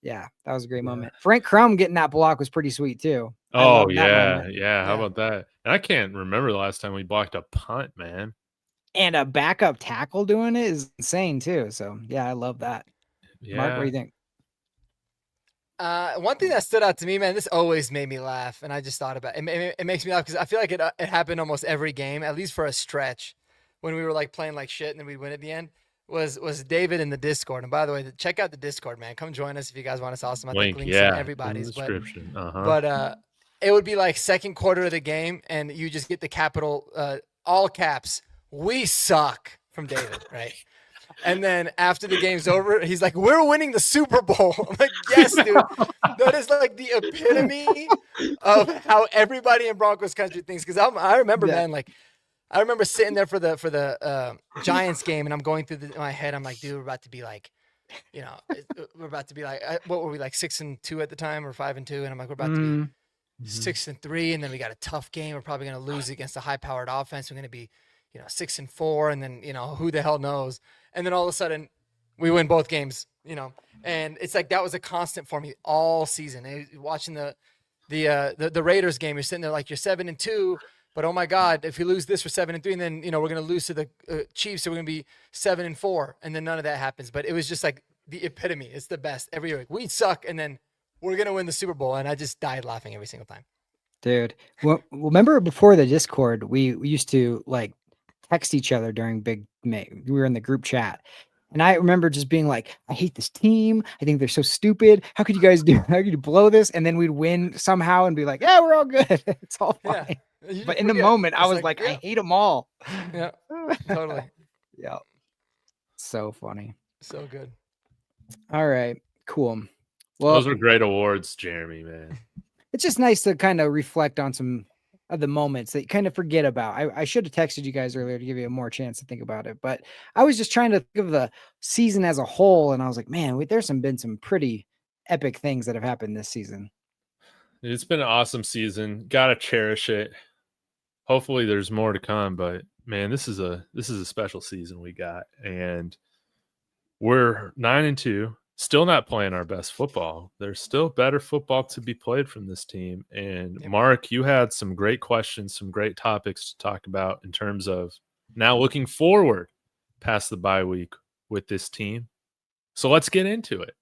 Speaker 4: yeah, that was a great moment. Frank Crum getting that block was pretty sweet too. I
Speaker 2: Oh,
Speaker 4: love that
Speaker 2: yeah.
Speaker 4: moment.
Speaker 2: Yeah. How
Speaker 3: Yeah.
Speaker 2: about that? And I can't remember the last time we blocked a punt, man.
Speaker 4: And a backup tackle doing it is insane too. So yeah, I love that. Mark, what do
Speaker 2: Yeah.
Speaker 4: you think?
Speaker 3: One thing that stood out to me, man, this always made me laugh, and I just thought about it. It makes me laugh because I feel like it happened almost every game, at least for a stretch, when we were like playing like shit and then we'd win at the end. Was David in the Discord? And by the way, check out the Discord, man. Come join us if you guys want us. Awesome. I think
Speaker 2: Link.
Speaker 3: links in
Speaker 2: Yeah. In the
Speaker 3: everybody's,
Speaker 2: description.
Speaker 3: but it would be like second quarter of the game, and you just get the capital, all caps. We suck from David, right? And then after the game's over, he's like, "We're winning the Super Bowl." I'm like, "Yes, dude." That is like the epitome of how everybody in Broncos country thinks. Because I remember,
Speaker 4: Yeah.
Speaker 3: man, like I remember sitting there for the Giants game, and I'm going through my head. I'm like, "Dude, we're about to be like, we're about to be like, what were we like 6-2 at the time or 5-2?" And I'm like, "We're about to be
Speaker 4: Mm,
Speaker 3: 6-3, and then we got a tough game. We're probably going to lose against a high-powered offense. We're going to be, 6-4, and then who the hell knows?" And then all of a sudden, we win both games. And it's like that was a constant for me all season. Watching the Raiders game, you're sitting there like you're 7-2, but oh my God, if we lose this, we're 7-3, and then we're going to lose to the Chiefs, so we're going to be 7-4, and then none of that happens. But it was just like the epitome. It's the best every year. Like, we suck, and then we're going to win the Super Bowl, and I just died laughing every single time.
Speaker 4: dude. Well, remember before the Discord, we used to like text each other during Big May. We were in the group chat. And I remember just being like, I hate this team. I think they're so stupid. How could you guys how could you blow this? And then we'd win somehow and be like, yeah, we're all good. It's all
Speaker 3: Yeah.
Speaker 4: fine.
Speaker 3: You
Speaker 4: But
Speaker 3: just
Speaker 4: in the
Speaker 3: forget.
Speaker 4: moment, I
Speaker 3: It's
Speaker 4: was like, I
Speaker 3: yeah,
Speaker 4: hate them all.
Speaker 3: yeah, totally.
Speaker 4: Yeah. So funny.
Speaker 3: So good.
Speaker 4: All right. Cool. Well,
Speaker 2: Those are great awards, Jeremy, man.
Speaker 4: it's just nice to kind of reflect on some of the moments that you kind of forget about. I should have texted you guys earlier to give you a more chance to think about it, but I was just trying to think of the season as a whole, and I was like, man, there's been some pretty epic things that have happened this season.
Speaker 2: It's been an awesome season. Gotta cherish it. Hopefully there's more to come, but man, this is a special season we got. And we're 9-2, still not playing our best football. There's still better football to be played from this team. And
Speaker 3: Yep.
Speaker 2: Mark, you had some great questions, some great topics to talk about in terms of now looking forward past the bye week with this team. So let's get into it.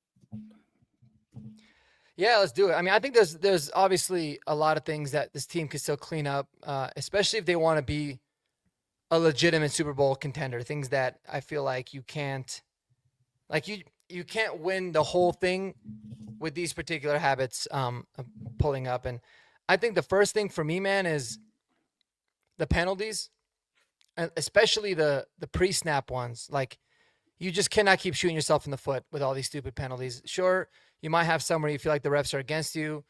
Speaker 3: Yeah, let's do it. I mean, I think there's obviously a lot of things that this team can still clean up, especially if they want to be a legitimate Super Bowl contender. Things that I feel like you can't, like you can't win the whole thing with these particular habits pulling up. And I think the first thing for me, man, is the penalties, especially the pre-snap ones. Like, you just cannot keep shooting yourself in the foot with all these stupid penalties. Sure, you might have some where you feel like the refs are against you.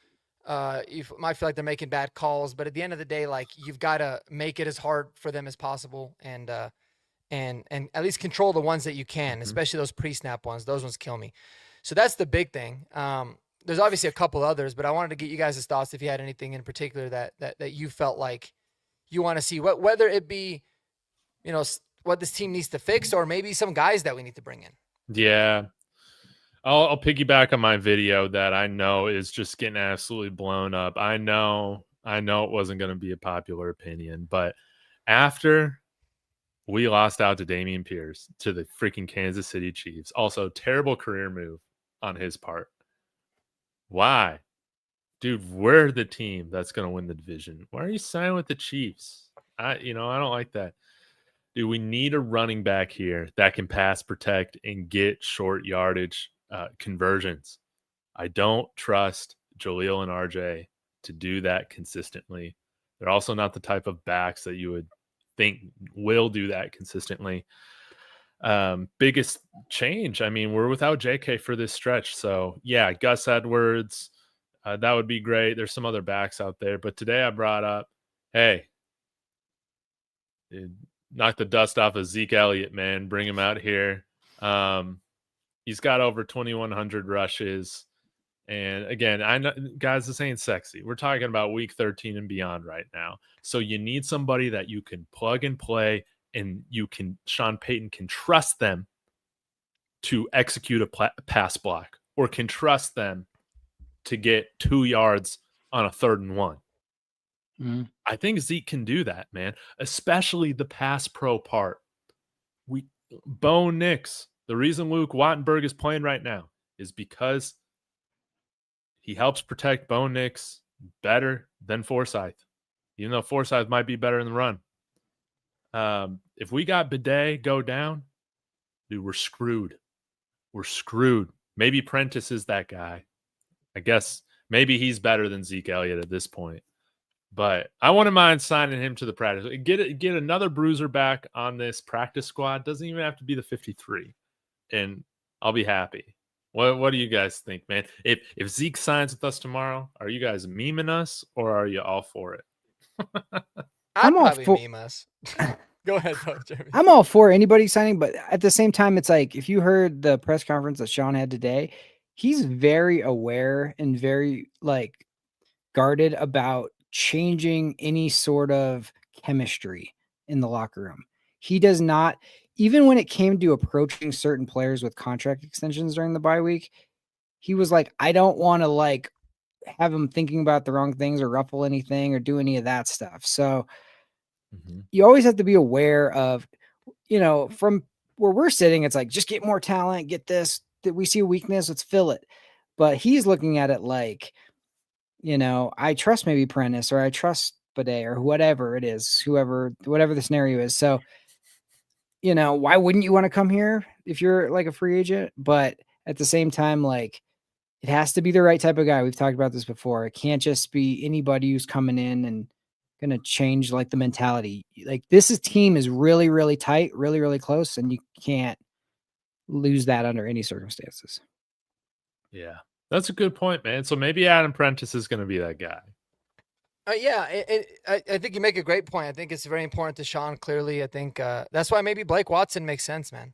Speaker 3: You might feel like they're making bad calls, but at the end of the day, like, you've got to make it as hard for them as possible, and at least control the ones that you can, especially those pre-snap ones. Those ones kill me. So that's the big thing. There's obviously a couple others, but I wanted to get you guys' thoughts if you had anything in particular that you felt like you want to see, whether it be, what this team needs to fix, or maybe some guys that we need to bring in.
Speaker 2: Yeah. I'll piggyback on my video that I know is just getting absolutely blown up. I know it wasn't going to be a popular opinion, but after we lost out to Dameon Pierce to the freaking Kansas City Chiefs, also terrible career move on his part. Why? Dude, we're the team that's going to win the division. Why are you signing with the Chiefs? I don't like that. Dude, we need a running back here that can pass protect and get short yardage conversions. I don't trust Jaleel and RJ to do that consistently. They're also not the type of backs that you would think will do that consistently. Biggest change, I mean, we're without JK for this stretch. So, yeah, Gus Edwards, that would be great. There's some other backs out there. But today I brought up, hey, knock the dust off of Zeke Elliott, man. Bring him out here. He's got over 2,100 rushes. And again, I know, guys, this ain't sexy. We're talking about week 13 and beyond right now. So you need somebody that you can plug and play, and Sean Payton can trust them to execute a pass block, or can trust them to get 2 yards on a 3rd and 1.
Speaker 4: Mhm.
Speaker 2: I think Zeke can do that, man, especially the pass pro part. Bo Nix, the reason Luke Wattenberg is playing right now is because he helps protect Bo Nix better than Forsyth, even though Forsyth might be better in the run. If we got Bidet go down, dude, we're screwed. We're screwed. Maybe Prentice is that guy. I guess maybe he's better than Zeke Elliott at this point. But I wouldn't mind signing him to the practice. Get another bruiser back on this practice squad. Doesn't even have to be the 53. And I'll be happy. What do you guys think, man? If Zeke signs with us tomorrow, are you guys memeing us or are you all for it?
Speaker 3: I'd
Speaker 4: all
Speaker 3: probably
Speaker 4: for-
Speaker 3: meme us. Go ahead, though, Jeremy.
Speaker 4: I'm all for anybody signing, but at the same time, it's like if you heard the press conference that Sean had today, he's very aware and very like guarded about changing any sort of chemistry in the locker room. He does not, even when it came to approaching certain players with contract extensions during the bye week, he was like, I don't want to like have him thinking about the wrong things or ruffle anything or do any of that stuff. So you always have to be aware of, from where we're sitting, it's like, just get more talent, get this, that we see a weakness, let's fill it. But he's looking at it like, I trust maybe Prentice or I trust Bidet or whatever it is, whatever the scenario is. So, why wouldn't you want to come here if you're like a free agent? But at the same time, like it has to be the right type of guy. We've talked about this before. It can't just be anybody who's coming in and going to change like the mentality. Like team is really, really tight, really, really close. And you can't lose that under any circumstances.
Speaker 2: Yeah, that's a good point, man. So maybe Adam Prentice is going to be that guy.
Speaker 3: I think you make a great point. I think it's very important to Sean. Clearly, I think that's why maybe Blake Watson makes sense, man.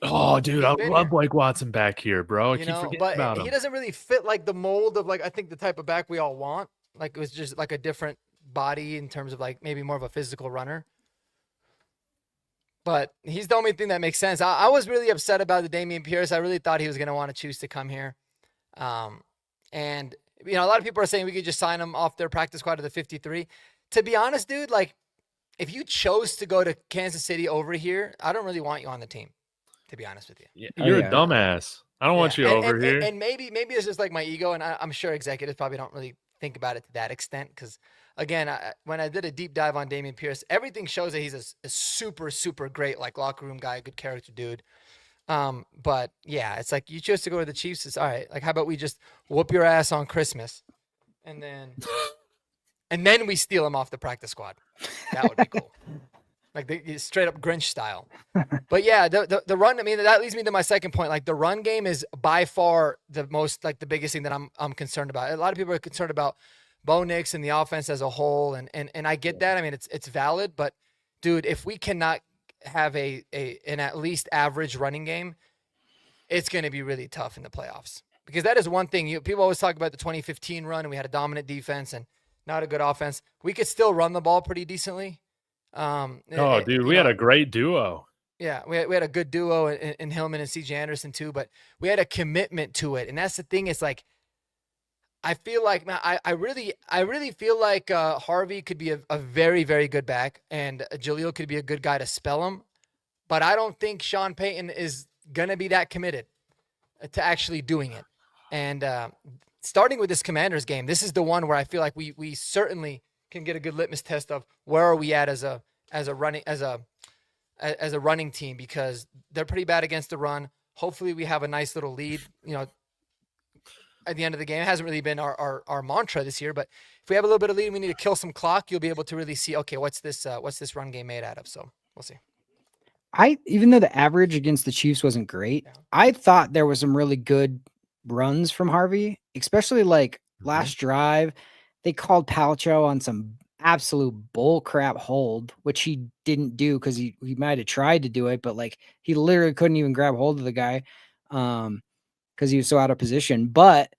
Speaker 2: Oh, dude, I love
Speaker 3: here.
Speaker 2: Blake Watson back here, bro. I keep forgetting about him.
Speaker 3: He doesn't really fit like the mold of like I think the type of back we all want. Like it was just like a different body in terms of like maybe more of a physical runner. But he's the only thing that makes sense. I was really upset about the Dameon Pierce. I really thought he was going to want to choose to come here. And a lot of people are saying we could just sign him off their practice squad to the 53. To be honest, dude, like if you chose to go to Kansas City over here, I don't really want you on the team, to be honest with you.
Speaker 2: Yeah, you're a dumbass. I don't want you over here.
Speaker 3: And maybe it's just like my ego, and I'm sure executives probably don't really think about it to that extent because, again, when I did a deep dive on Dameon Pierce, everything shows that he's a super, super great like locker room guy, good character dude. But yeah, it's like you chose to go to the Chiefs. It's all right. Like, how about we just whoop your ass on Christmas, and then we steal him off the practice squad. That would be cool. Like the straight up Grinch style. But yeah, the run. I mean, that leads me to my second point. Like the run game is by far the most like the biggest thing that I'm concerned about. A lot of people are concerned about Bo Nix and the offense as a whole, and I get that. I mean, it's valid, but dude, if we cannot have an at least average running game, it's going to be really tough in the playoffs. Because that is one thing. People always talk about the 2015 run, and we had a dominant defense and not a good offense. We could still run the ball pretty decently.
Speaker 2: Dude, we had a great duo.
Speaker 3: Yeah, we had a good duo in Hillman and C.J. Anderson too, but we had a commitment to it, and that's the thing. It's like I feel like, man, I really feel like Harvey could be a very, very good back, and Jaleel could be a good guy to spell him. But I don't think Sean Payton is going to be that committed to actually doing it. And starting with this Commanders game, this is the one where I feel like we certainly can get a good litmus test of where are we at as a running team, because they're pretty bad against the run. Hopefully we have a nice little lead, at the end of the game. It hasn't really been our mantra this year, but if we have a little bit of lead and we need to kill some clock, you'll be able to really see, okay, what's this run game made out of? So we'll see.
Speaker 4: Even though the average against the Chiefs wasn't great, I thought there was some really good runs from Harvey, especially like last drive. They called Palcho on some absolute bull crap hold, which he didn't do because he might have tried to do it, but like he literally couldn't even grab hold of the guy because he was so out of position. But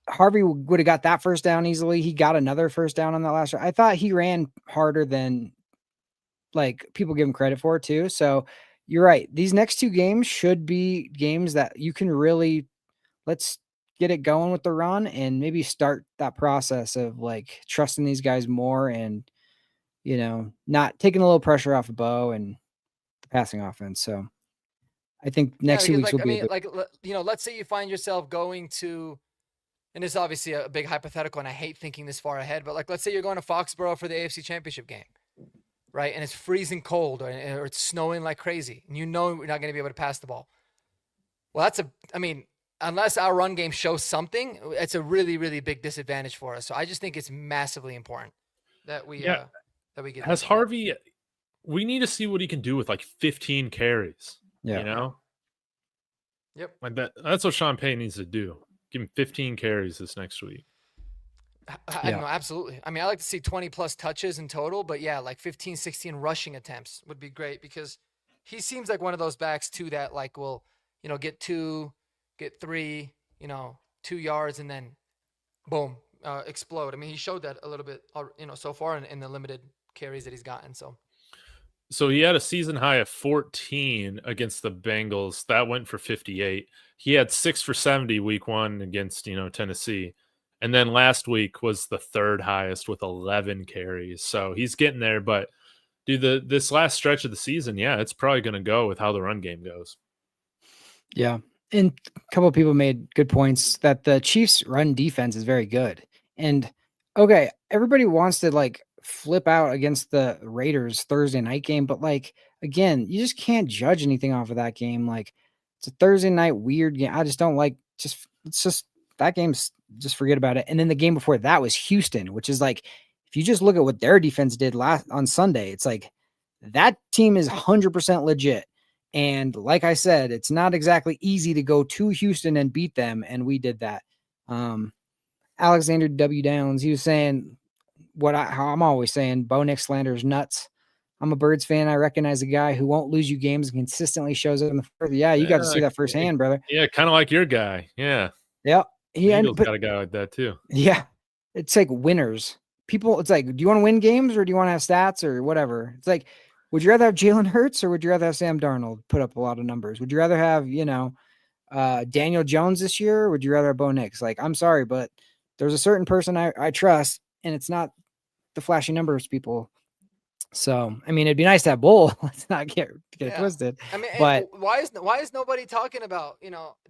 Speaker 4: Harvey would have got that first down easily. He got another first down on that last drive. I thought he ran harder than like people give him credit for too. So you're right. These next two games should be games that you can really let's get it going with the run and maybe start that process of like trusting these guys more and, not taking a little pressure off of Bo and the passing offense. So I think next 2 weeks will be
Speaker 3: let's say you find yourself going to, and it's obviously a big hypothetical, and I hate thinking this far ahead, but like, let's say you're going to Foxborough for the AFC Championship game, right? And it's freezing cold or it's snowing like crazy, and you're not going to be able to pass the ball. Well, unless our run game shows something, it's a really, really big disadvantage for us. So I just think it's massively important that we get.
Speaker 2: Has Harvey? We need to see what he can do with like 15 carries.
Speaker 4: Yeah.
Speaker 3: Yep.
Speaker 2: Like that's what Sean Payton needs to do. Give him 15 carries this next week.
Speaker 3: No, absolutely. I like to see 20 plus touches in total, but yeah, like 15, 16 rushing attempts would be great because he seems like one of those backs too that like will, get 2, get 3, 2 yards and then boom, explode. He showed that a little bit, so far in the limited carries that he's gotten.
Speaker 2: So he had a season high of 14 against the Bengals. That went for 58. He had 6 for 70 week 1 against, Tennessee. And then last week was the third highest with 11 carries. So he's getting there. But, dude, this last stretch of the season, it's probably going to go with how the run game goes.
Speaker 4: Yeah. And a couple of people made good points that the Chiefs' run defense is very good. And, okay, everybody wants to, like, flip out against the Raiders Thursday night game, but like again, you just can't judge anything off of that game. Like it's a Thursday night weird game. I just don't like it's just that game's just forget about it. And then the game before that was Houston, which is like if you just look at what their defense did on Sunday, it's like that team is 100% legit. And like I said, it's not exactly easy to go to Houston and beat them, and we did that. Alexander W. Downs, he was saying how I'm always saying, Bo Nix slander is nuts. I'm a Birds fan. I recognize a guy who won't lose you games and consistently shows up in the fourth. Yeah, you got to see that firsthand, brother.
Speaker 2: Yeah, kind of like your guy. Yeah.
Speaker 4: Yeah.
Speaker 2: Eagles got a guy like that too.
Speaker 4: Yeah. It's like winners. People, it's like, do you want to win games or do you want to have stats or whatever? It's like, would you rather have Jalen Hurts or would you rather have Sam Darnold put up a lot of numbers? Would you rather have, Daniel Jones this year? Or would you rather have Bo Nix? Like, I'm sorry, but there's a certain person I trust, and it's not the flashy numbers people. So, it'd be nice to have Bull. Let's not get it twisted. But
Speaker 3: why is nobody talking about,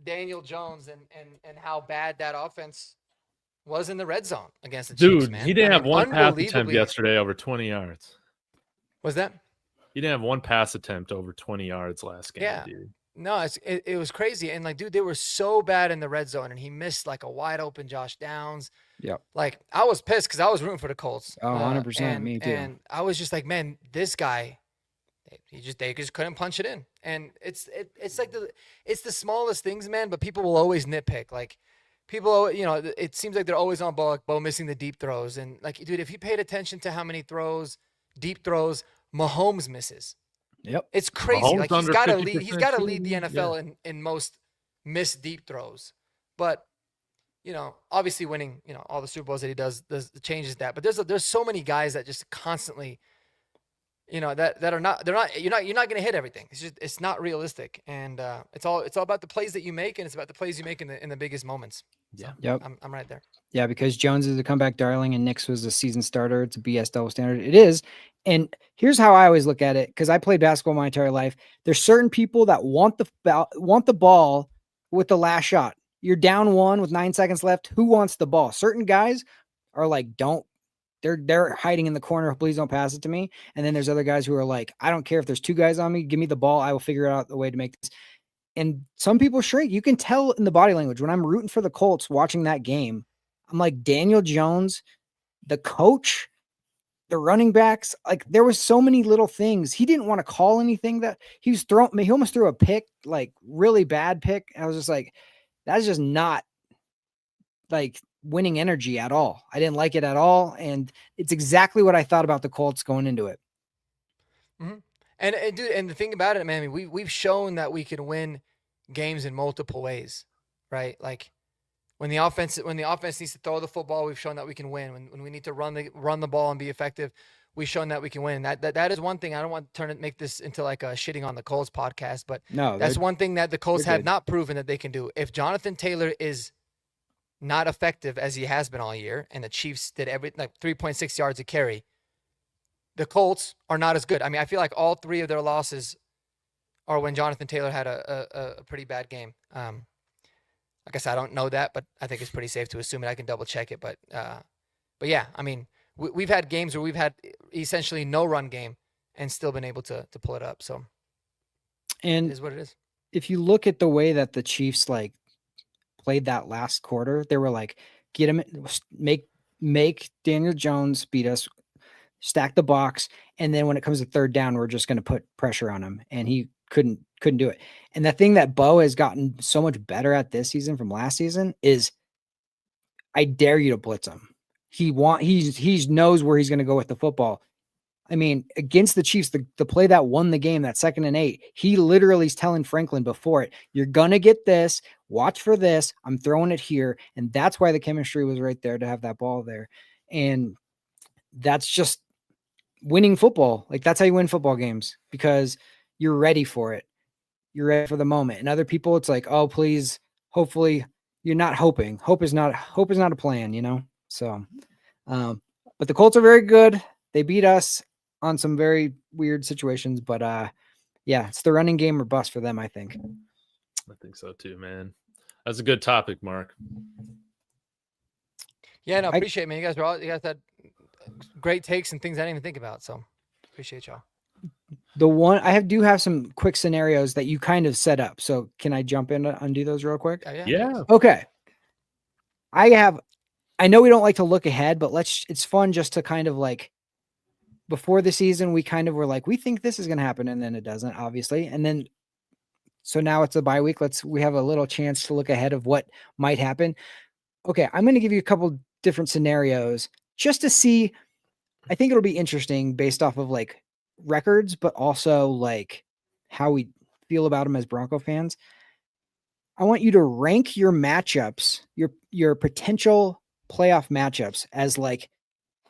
Speaker 3: Daniel Jones and how bad that offense was in the red zone against the Chiefs, man?
Speaker 2: He didn't have one pass attempt yesterday over 20 yards.
Speaker 3: Was that?
Speaker 2: He didn't have one pass attempt over 20 yards last game,
Speaker 3: yeah.
Speaker 2: dude.
Speaker 3: No, it was crazy. And like, dude, they were so bad in the red zone, and he missed like a wide open Josh Downs.
Speaker 4: Yeah.
Speaker 3: Like I was pissed because I was rooting for the Colts.
Speaker 4: Oh, 100%. Me too.
Speaker 3: And I was just like, man, this guy, they just couldn't punch it in. And it's like it's the smallest things, man, but people will always nitpick. Like people, it seems like they're always on Bo, like Bo missing the deep throws. And like, dude, if you paid attention to how many deep throws Mahomes misses.
Speaker 4: Yep.
Speaker 3: It's crazy.
Speaker 2: Mahomes
Speaker 3: like he's got to lead the NFL in most missed deep throws. But obviously winning, all the Super Bowls that he does changes that. But there's so many guys that just constantly, that are not, you're not going to hit everything. It's not realistic. And it's all about the plays that you make, and it's about the plays you make in the biggest moments. So,
Speaker 4: yeah. Yep.
Speaker 3: I'm right there.
Speaker 4: Yeah, because Jones is a comeback darling and Nix was a season starter. It's a BS double standard. It is. And here's how I always look at it, because I played basketball my entire life. There's certain people that want the ball with the last shot. You're down 1 with 9 seconds left. Who wants the ball? Certain guys are like, they're hiding in the corner. Please don't pass it to me. And then there's other guys who are like, I don't care if there's 2 guys on me. Give me the ball. I will figure out the way to make this. And some people shrink. You can tell in the body language. When I'm rooting for the Colts watching that game, I'm like, Daniel Jones, the coach, the running backs, like there was so many little things. He didn't want to call anything that he almost threw a pick, like really bad pick. I was just like, that's just not like winning energy at all. I didn't like it at all. And it's exactly what I thought about the Colts going into it.
Speaker 3: Mm-hmm. And dude, and the thing about it, man, we've shown that we can win games in multiple ways, right? Like when the offense needs to throw the football, we've shown that we can win. When we need to run the ball and be effective, we've shown that we can win. That is one thing. I don't want to make this into like a shitting on the Colts podcast, but
Speaker 4: no,
Speaker 3: that's one thing that the Colts have not proven that they can do. If Jonathan Taylor is not effective as he has been all year, and the Chiefs did 3.6 yards a carry, the Colts are not as good. I mean, I feel like all three of their losses are when Jonathan Taylor had a pretty bad game. I guess I don't know that, but I think it's pretty safe to assume it. I can double check it, but yeah, I mean, we've had games where we've had essentially no run game and still been able to pull it up. So,
Speaker 4: And
Speaker 3: it is what it is.
Speaker 4: if you look at the way that the Chiefs like played that last quarter, they were like, get him, make Daniel Jones beat us, stack the box, and then when it comes to third down, we're just going to put pressure on him, and he couldn't do it. And the thing that Bo has gotten so much better at this season from last season is, I dare you to blitz him. He knows where he's going to go with the football. I mean, against the Chiefs, the play that won the game, that 2nd and 8, he literally is telling Franklin before it, you're going to get this, watch for this, I'm throwing it here. And that's why the chemistry was right there to have that ball there. And that's just winning football. Like, that's how you win football games, because you're ready for it. You're ready for the moment. And other people, it's like, oh, please, hopefully you're not hoping. Hope is not a plan, you know? So, but the Colts are very good. They beat us on some very weird situations, but yeah, it's the running game or bust for them, I think.
Speaker 2: I think so too, man. That's a good topic, Mark.
Speaker 3: Yeah, no, appreciate it, man. You guys had great takes and things I didn't even think about. So appreciate y'all.
Speaker 4: The one I do have some quick scenarios that you kind of set up. So can I jump in to undo those real quick?
Speaker 2: Yeah.
Speaker 4: Okay. I know we don't like to look ahead, but it's fun just to kind of like, before the season, we kind of were like, we think this is going to happen. And then it doesn't, obviously. And then, so now it's a bye week. We have a little chance to look ahead of what might happen. Okay. I'm going to give you a couple different scenarios just to see. I think it'll be interesting based off of like records, but also like how we feel about them as Bronco fans. I want you to rank your matchups, your potential playoff matchups, as like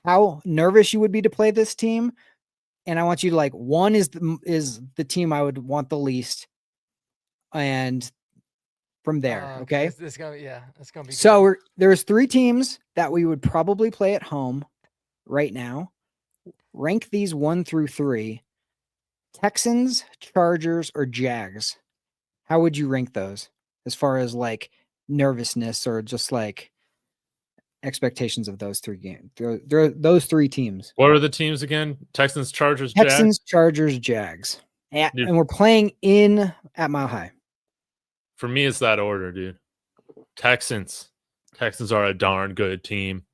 Speaker 4: how nervous you would be to play this team. And I want you to like, one is the team I would want the least. And from there. Okay.
Speaker 3: It's gonna be
Speaker 4: so
Speaker 3: good.
Speaker 4: There's 3 teams that we would probably play at home right now. Rank these 1 through 3: Texans, Chargers, or Jags. How would you rank those as far as like nervousness or just like expectations of those 3 games? Those 3 teams.
Speaker 2: What are the teams again? Texans, Chargers,
Speaker 4: Texans,
Speaker 2: Jags?
Speaker 4: Chargers, Jags. And we're playing at Mile High.
Speaker 2: For me, it's that order, dude. Texans are a darn good team.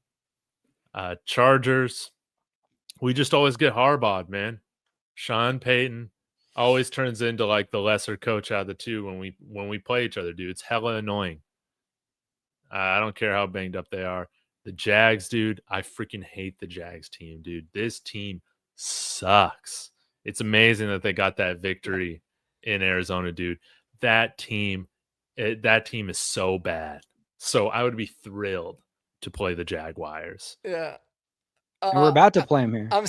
Speaker 2: Chargers, we just always get harbaugh'd, man. Sean Payton always turns into like the lesser coach out of the two when we play each other, dude. It's hella annoying. I don't care how banged up they are. The Jags, dude, I freaking hate the Jags team, dude. This team sucks. It's amazing that they got that victory in Arizona, dude. That team is so bad. So I would be thrilled to play the Jaguars.
Speaker 3: Yeah.
Speaker 4: And we're about to play them here.
Speaker 3: I'm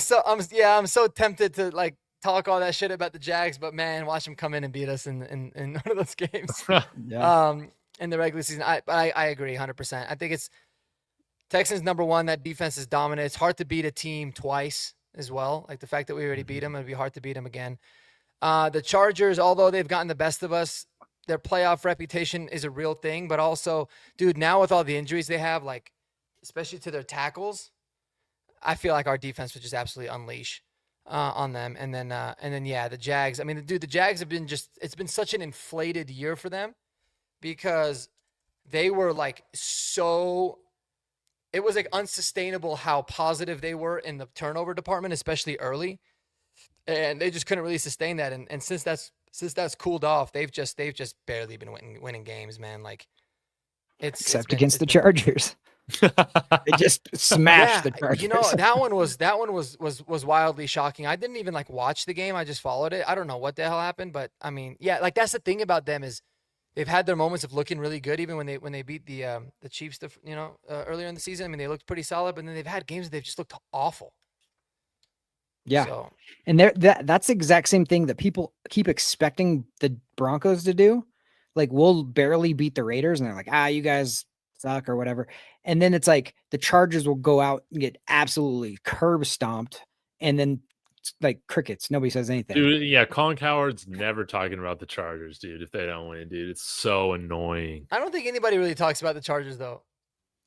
Speaker 3: so tempted to like talk all that shit about the Jags, but man, watch them come in and beat us in one of those games.
Speaker 4: Yeah.
Speaker 3: In the regular season. I agree 100%. I think it's Texans number 1. That defense is dominant. It's hard to beat a team twice as well. Like the fact that we already beat them, it'd be hard to beat them again. The Chargers, although they've gotten the best of us, their playoff reputation is a real thing. But also, dude, now with all the injuries they have, like especially to their tackles, I feel like our defense would just absolutely unleash on them. And then yeah, the Jags. I mean, dude, the Jags have been it's been such an inflated year for them because they were like it was like unsustainable how positive they were in the turnover department, especially early. And they just couldn't really sustain that. And since that's cooled off, they've just barely been winning games, man. Like
Speaker 4: except against the Chargers. They just smashed the Chargers.
Speaker 3: You know, that one was wildly shocking. I didn't even like watch the game. I just followed it. I don't know what the hell happened, but I mean, yeah, like that's the thing about them is they've had their moments of looking really good, even when they beat the Chiefs, earlier in the season. I mean, they looked pretty solid, but then they've had games that they've just looked awful.
Speaker 4: Yeah.
Speaker 3: So.
Speaker 4: And that's the exact same thing that people keep expecting the Broncos to do. Like, we'll barely beat the Raiders, and they're like, you guys suck or whatever. And then it's like the Chargers will go out and get absolutely curb stomped, and then it's like crickets. Nobody says anything.
Speaker 2: Dude, yeah, Colin Coward's never talking about the Chargers, dude, if they don't win, dude. It's so annoying.
Speaker 3: I don't think anybody really talks about the Chargers though.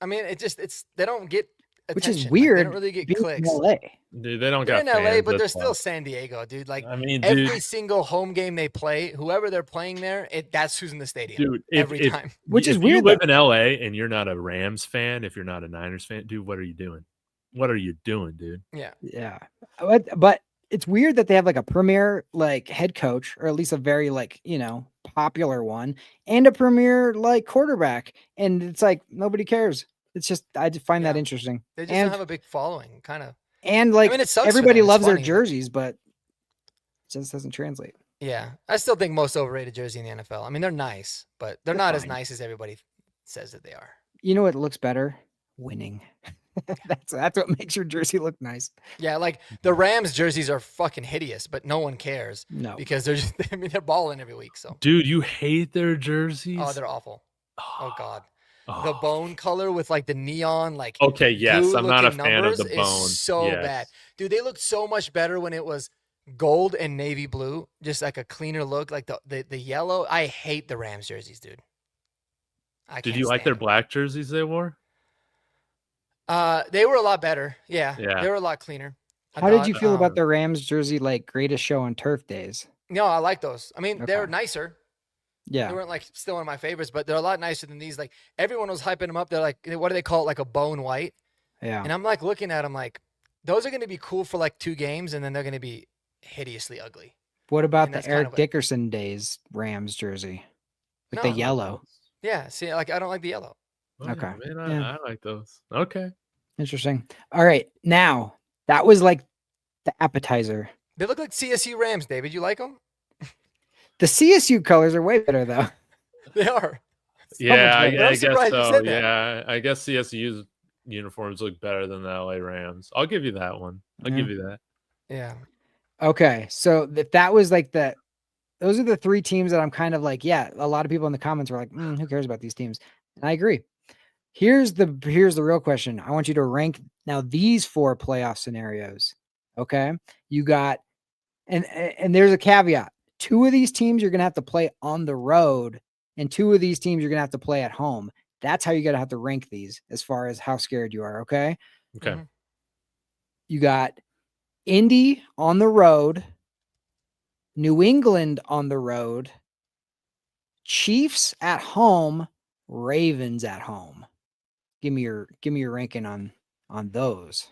Speaker 3: I mean, they don't get
Speaker 4: Which
Speaker 3: attention.
Speaker 4: is weird.
Speaker 3: They don't really get
Speaker 4: being
Speaker 3: clicks.
Speaker 4: in LA.
Speaker 2: Dude, they don't
Speaker 3: They're
Speaker 2: got
Speaker 3: in LA,
Speaker 2: fans,
Speaker 3: but they're
Speaker 2: that's
Speaker 3: still
Speaker 2: why.
Speaker 3: San Diego, dude. Like
Speaker 2: I mean,
Speaker 3: every
Speaker 2: dude,
Speaker 3: single home game they play, whoever they're playing there, that's who's in the stadium.
Speaker 2: dude,
Speaker 3: every time.
Speaker 4: Which is
Speaker 2: if
Speaker 4: weird,
Speaker 2: you live
Speaker 4: though.
Speaker 2: in LA and you're not a Rams fan, if you're not a Niners fan, dude, what are you doing? What are you doing, dude?
Speaker 4: Yeah. But it's weird that they have like a premier like head coach, or at least a very like, popular one, and a premier like quarterback. And it's like nobody cares. It's just I just find that interesting.
Speaker 3: They just
Speaker 4: and,
Speaker 3: don't have a big following, kind of.
Speaker 4: And like
Speaker 3: I mean, it sucks for
Speaker 4: everybody
Speaker 3: them. It's
Speaker 4: loves their
Speaker 3: funny, but-
Speaker 4: jerseys, but it just doesn't translate.
Speaker 3: Yeah, I still think most overrated jersey in the NFL. I mean, they're nice, but they're not as
Speaker 4: fine.
Speaker 3: nice as everybody says that they are.
Speaker 4: You know what looks better? Winning. that's what makes your jersey look nice.
Speaker 3: Yeah, like the Rams jerseys are fucking hideous, but no one cares
Speaker 4: No.
Speaker 3: because they're just, I mean, they're balling every week. So,
Speaker 2: Dude, you hate their jerseys?
Speaker 3: oh, they're awful. Oh God,
Speaker 2: Oh.
Speaker 3: the bone color with like the neon, like
Speaker 2: Okay, yes, I'm not a
Speaker 3: glue-looking
Speaker 2: fan of the
Speaker 3: numbers
Speaker 2: bone.
Speaker 3: is so
Speaker 2: Yes.
Speaker 3: bad, dude. They looked so much better when it was gold and navy blue, just like a cleaner look. Like the yellow. I hate the Rams jerseys, dude.
Speaker 2: Did you like their
Speaker 3: them.
Speaker 2: black jerseys they wore?
Speaker 3: They were a lot better. Yeah,
Speaker 2: Yeah.
Speaker 3: they were a lot cleaner. I
Speaker 4: How did
Speaker 3: thought,
Speaker 4: you feel about the Rams jersey like greatest show on turf days?
Speaker 3: No, I like those. I mean, they're
Speaker 4: Okay.
Speaker 3: nicer. They
Speaker 4: Yeah.
Speaker 3: weren't like still one of my favorites, but they're a lot nicer than these. Like everyone was hyping them up. They're like, what do they call it? Like a bone white.
Speaker 4: Yeah.
Speaker 3: And I'm like looking at them like, those are going to be cool for like 2 games, and then they're going to be hideously ugly.
Speaker 4: What about
Speaker 3: and
Speaker 4: the
Speaker 3: that's kind
Speaker 4: Eric
Speaker 3: of what-
Speaker 4: Dickerson days Rams jersey? With the
Speaker 3: No.
Speaker 4: yellow.
Speaker 3: Yeah. See, like I don't like the yellow.
Speaker 2: Oh,
Speaker 4: Okay.
Speaker 2: Man,
Speaker 4: Yeah.
Speaker 2: I like those. Okay.
Speaker 4: Interesting. All right. Now, that was like the appetizer.
Speaker 3: They look like CSU Rams, David. You like them?
Speaker 4: The CSU colors are way better though.
Speaker 3: They are.
Speaker 2: Yeah,
Speaker 4: much better.
Speaker 2: I
Speaker 3: I'm
Speaker 2: guess
Speaker 3: surprised you
Speaker 2: so.
Speaker 3: said that.
Speaker 2: Yeah, I guess CSU's uniforms look better than the LA Rams. I'll give you that one. I'll
Speaker 4: Yeah.
Speaker 2: give you that.
Speaker 3: Yeah.
Speaker 4: Okay. So if that was like those are the 3 teams that I'm kind of like, yeah, a lot of people in the comments were like, who cares about these teams? And I agree. Here's the real question. I want you to rank now these 4 playoff scenarios. Okay. You got, and there's a caveat. 2 of these teams you're going to have to play on the road, and 2 of these teams you're going to have to play at home. That's how you're going to have to rank these as far as how scared you are. Okay.
Speaker 2: Okay.
Speaker 3: Mhm.
Speaker 4: You got Indy on the road, New England on the road, Chiefs at home, Ravens at home. Give me your ranking on those.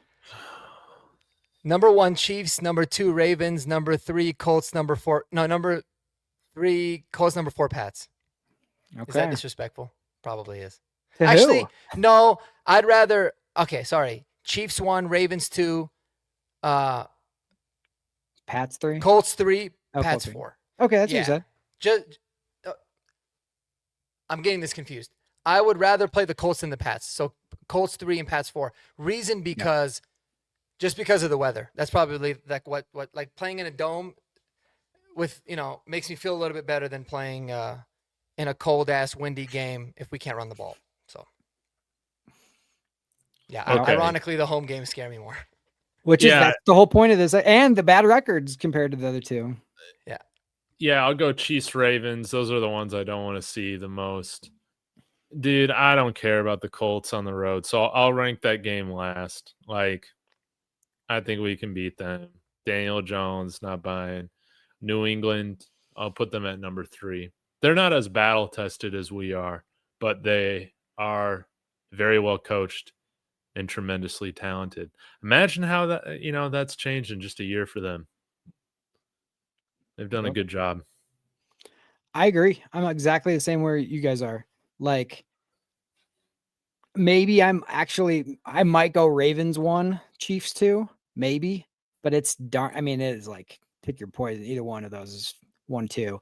Speaker 3: Number 1, Chiefs. Number 2, Ravens. Number 3, Colts. Number 4, Colts. Number 4, Pats.
Speaker 4: Okay.
Speaker 3: Is that disrespectful? Probably is.
Speaker 4: To
Speaker 3: Actually,
Speaker 4: who?
Speaker 3: no. I'd rather. Okay, sorry. Chiefs 1, Ravens 2,
Speaker 4: Pats 3.
Speaker 3: Colts 3,
Speaker 4: Oh,
Speaker 3: Pats
Speaker 4: Colts 3.
Speaker 3: 4.
Speaker 4: Okay, that's what
Speaker 3: Yeah.
Speaker 4: you said.
Speaker 3: Just, I'm getting this confused. I would rather play the Colts than the Pats. So Colts 3 and Pats 4. Reason because, just because of the weather. That's probably like what like playing in a dome with makes me feel a little bit better than playing in a cold ass windy game if we can't run the ball. So yeah,
Speaker 2: Okay.
Speaker 3: ironically, the home games scare me more.
Speaker 4: Which is
Speaker 2: Yeah.
Speaker 4: that's the whole point of this, and the bad records compared to the other 2.
Speaker 2: Yeah, I'll go Chiefs Ravens. Those are the ones I don't want to see the most. Dude, I don't care about the Colts on the road. So I'll rank that game last. Like, I think we can beat them. Daniel Jones, not buying. New England, I'll put them at number 3. They're not as battle tested as we are, but they are very well coached and tremendously talented. Imagine how that's changed in just a year for them. They've done a
Speaker 4: Yep.
Speaker 2: good job.
Speaker 4: I agree. I'm exactly the same where you guys are. Like, maybe I might go Ravens 1, Chiefs 2, maybe, but it's darn. I mean, it is like pick your poison. Either one of those is 1, 2,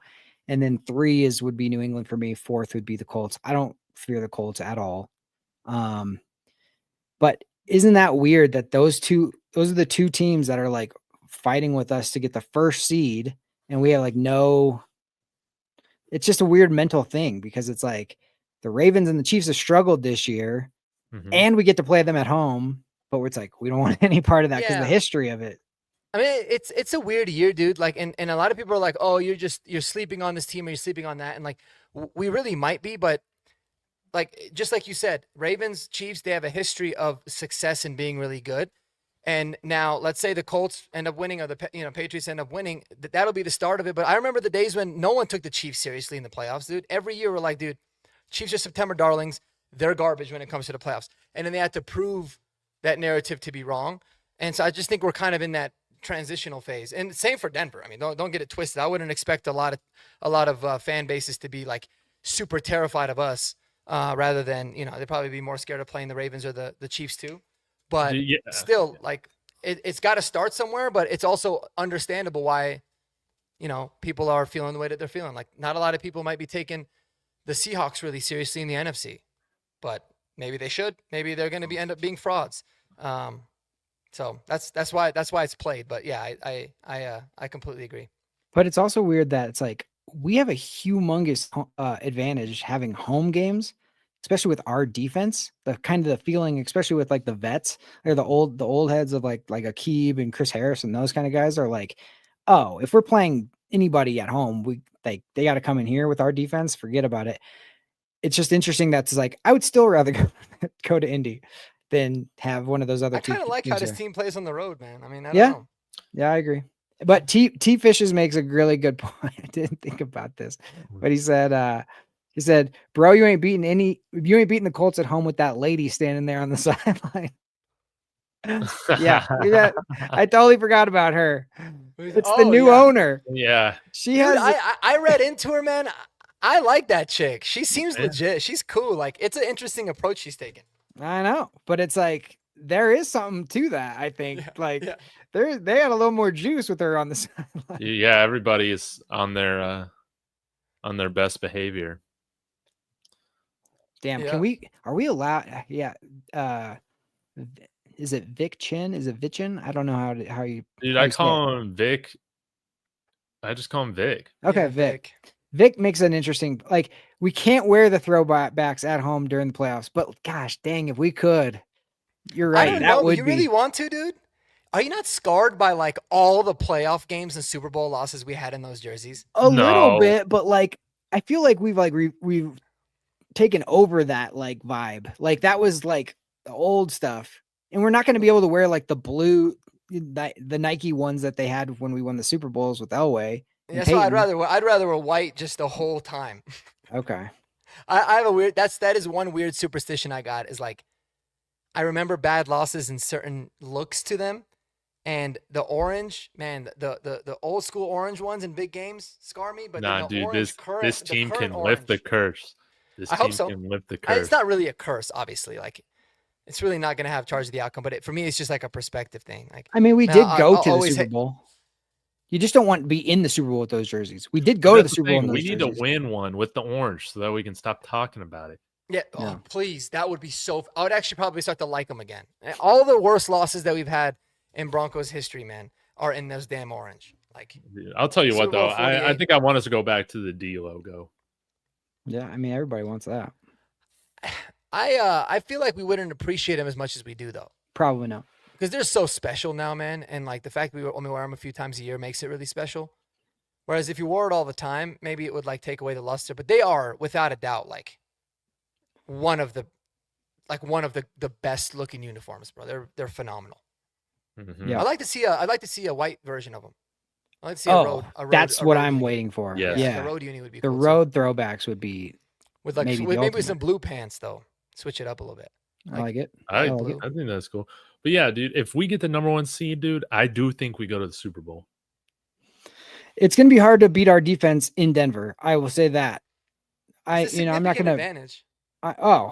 Speaker 4: and then 3 would be New England for me. 4th would be the Colts. I don't fear the Colts at all. But isn't that weird that those are the 2 teams that are like fighting with us to get the first seed, and we have like no. It's just a weird mental thing because it's like the Ravens and the Chiefs have struggled this year, and we get to play them at home, but it's like we don't want any part of that because the history of it.
Speaker 3: I mean, it's a weird year, dude. Like, and a lot of people are like, "Oh, you're sleeping on this team, or you're sleeping on that," and like, we really might be, but like, just like you said, Ravens, Chiefs, they have a history of success and being really good. And now, let's say the Colts end up winning, or the Patriots end up winning. That'll be the start of it. But I remember the days when no one took the Chiefs seriously in the playoffs, dude. Every year we're like, dude, Chiefs are September darlings. They're garbage when it comes to the playoffs. And then they had to prove that narrative to be wrong. And so I just think we're kind of in that transitional phase. And same for Denver. I mean, don't get it twisted. I wouldn't expect a lot of fan bases to be like super terrified of us, rather than, they'd probably be more scared of playing the Ravens or the Chiefs too. But still, like, it's got to start somewhere. But it's also understandable why, people are feeling the way that they're feeling. Like, not a lot of people might be taking the Seahawks really seriously in the NFC, but maybe they should. Maybe they're going to end up being frauds. So that's why it's played. But yeah, I completely agree.
Speaker 4: But it's also weird that it's like we have a humongous advantage having home games, especially with our defense. The kind of the feeling, especially with like the vets or the old heads of like Aqib and Chris Harris and those kind of guys are like, oh, if we're playing anybody at home, they got to come in here with our defense. Forget about it. It's just interesting. That's like, I would still rather go to Indy than have one of those other.
Speaker 3: I kind of like how this team plays on the road, man. I mean, I don't know.
Speaker 4: Yeah, I agree. But T Fishes makes a really good point. I didn't think about this, but he said, bro, you ain't beating the Colts at home with that lady standing there on the sideline. yeah, I totally forgot about her. It's the new owner.
Speaker 2: Yeah.
Speaker 3: I read into her, man. I like that chick. She seems legit. She's cool. Like, it's an interesting approach she's taking.
Speaker 4: I know, but it's like there is something to that. I think they had a little more juice with her on the sideline.
Speaker 2: Yeah, everybody is on their best behavior.
Speaker 4: Damn, are we allowed? Yeah. Is it Vic Chin? Is it Vichin? I don't know how you.
Speaker 2: Dude, I call him Vic. I just call him Vic.
Speaker 4: Okay,
Speaker 3: yeah,
Speaker 4: Vic. Vic makes an interesting, like, we can't wear the throwbacks at home during the playoffs, but gosh dang, if we could, you're right.
Speaker 3: I don't know, but you really want to, dude? Are you not scarred by like all the playoff games and Super Bowl losses we had in those jerseys?
Speaker 4: A little bit, but like, I feel like we've taken over that like vibe. Like that was like the old stuff, and we're not going to be able to wear like the blue, the Nike ones that they had when we won the Super Bowls with Elway.
Speaker 3: Yeah, so I'd rather wear white just the whole time.
Speaker 4: Okay.
Speaker 3: I have a weird. That is one weird superstition I got. Is like, I remember bad losses and certain looks to them, and the orange, man, the old school orange ones in big games scar me. But dude,
Speaker 2: this team can lift the curse.
Speaker 3: I hope so.
Speaker 2: Can lift the curse.
Speaker 3: It's not really a curse, obviously. Like, it's really not going to have charge of the outcome. But for me, it's just like a perspective thing. Like,
Speaker 4: I mean, we did go to the Super Bowl. You just don't want to be in the Super Bowl with those jerseys. We did go to the Super Bowl.
Speaker 2: We need to win one with the orange so that we can stop talking about it.
Speaker 3: Yeah. Oh, please. That would be so. I would actually probably start to like them again. All the worst losses that we've had in Broncos history, man, are in those damn orange. Like,
Speaker 2: I'll tell you what, though. I think I want us to go back to the D logo.
Speaker 4: Yeah. I mean, everybody wants that.
Speaker 3: I feel like we wouldn't appreciate them as much as we do, though.
Speaker 4: Probably not.
Speaker 3: Because they're so special now, man. And like the fact that we only wear them a few times a year makes it really special. Whereas if you wore it all the time, maybe it would like take away the luster. But they are, without a doubt, like one of the best looking uniforms, bro. They're phenomenal.
Speaker 2: Mm-hmm.
Speaker 4: Yeah.
Speaker 3: I'd like to see a white version of them. I'd like to see
Speaker 4: that's what I'm waiting for.
Speaker 2: Yeah.
Speaker 3: The road uni would be
Speaker 4: the
Speaker 3: cool
Speaker 4: road too. Throwbacks would be
Speaker 3: with like maybe with some blue pants though. Switch it up a little bit.
Speaker 4: I like it.
Speaker 2: I think that's cool. But yeah, dude, if we get the number 1 seed, dude, I do think we go to the Super Bowl.
Speaker 4: It's going to be hard to beat our defense in Denver. I will say that. I'm not going to
Speaker 3: advantage.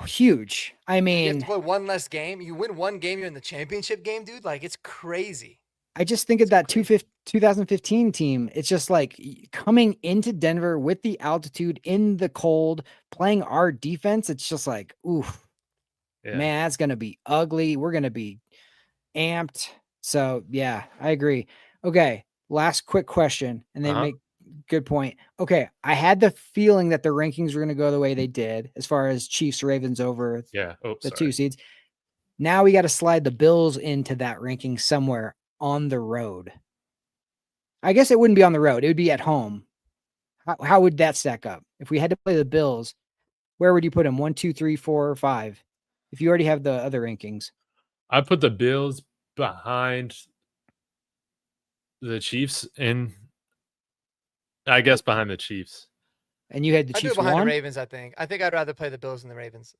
Speaker 4: Huge. I mean,
Speaker 3: you have to play one less game. You win one game, you're in the championship game, dude. Like, it's crazy.
Speaker 4: I just think of that 2015 team. It's just like coming into Denver with the altitude in the cold, playing our defense. It's just like, oof. Yeah. Man, that's going to be ugly. We're going to be amped. So, yeah, I agree. Okay, last quick question, and then good point. Okay, I had the feeling that the rankings were going to go the way they did, as far as Chiefs Ravens over
Speaker 2: Yeah. Oh,
Speaker 4: the
Speaker 2: sorry.
Speaker 4: 2 seeds. Now we got to slide the Bills into that ranking somewhere on the road. I guess it wouldn't be on the road; it would be at home. How would that stack up if we had to play the Bills? Where would you put them? 1, 2, 3, 4, or 5? If you already have the other rankings.
Speaker 2: I put the Bills behind the Chiefs, and I guess behind the Chiefs.
Speaker 4: And you had the
Speaker 3: I do it
Speaker 4: Chiefs
Speaker 3: behind the
Speaker 4: 1?
Speaker 3: Ravens, I think. I think I'd rather play the Bills than the Ravens.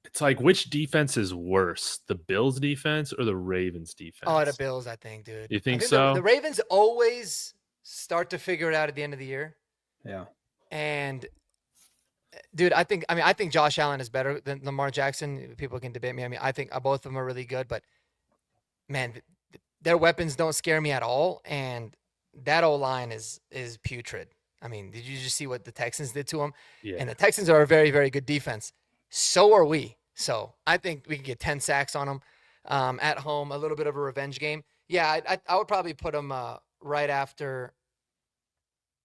Speaker 2: It's like, which defense is worse, the Bills defense or the Ravens defense?
Speaker 3: Oh, the Bills, I think, dude.
Speaker 2: You think
Speaker 3: I think
Speaker 2: so?
Speaker 3: The Ravens always start to figure it out at the end of the year.
Speaker 4: Yeah.
Speaker 3: And dude, I think Josh Allen is better than Lamar Jackson. People can debate me. I mean, I think both of them are really good, but man, their weapons don't scare me at all. And that O-line is putrid. I mean, did you just see what the Texans did to them?
Speaker 2: Yeah.
Speaker 3: And the Texans are a very, very good defense. So are we. So I think we can get 10 sacks on them at home, a little bit of a revenge game. Yeah, I would probably put them right after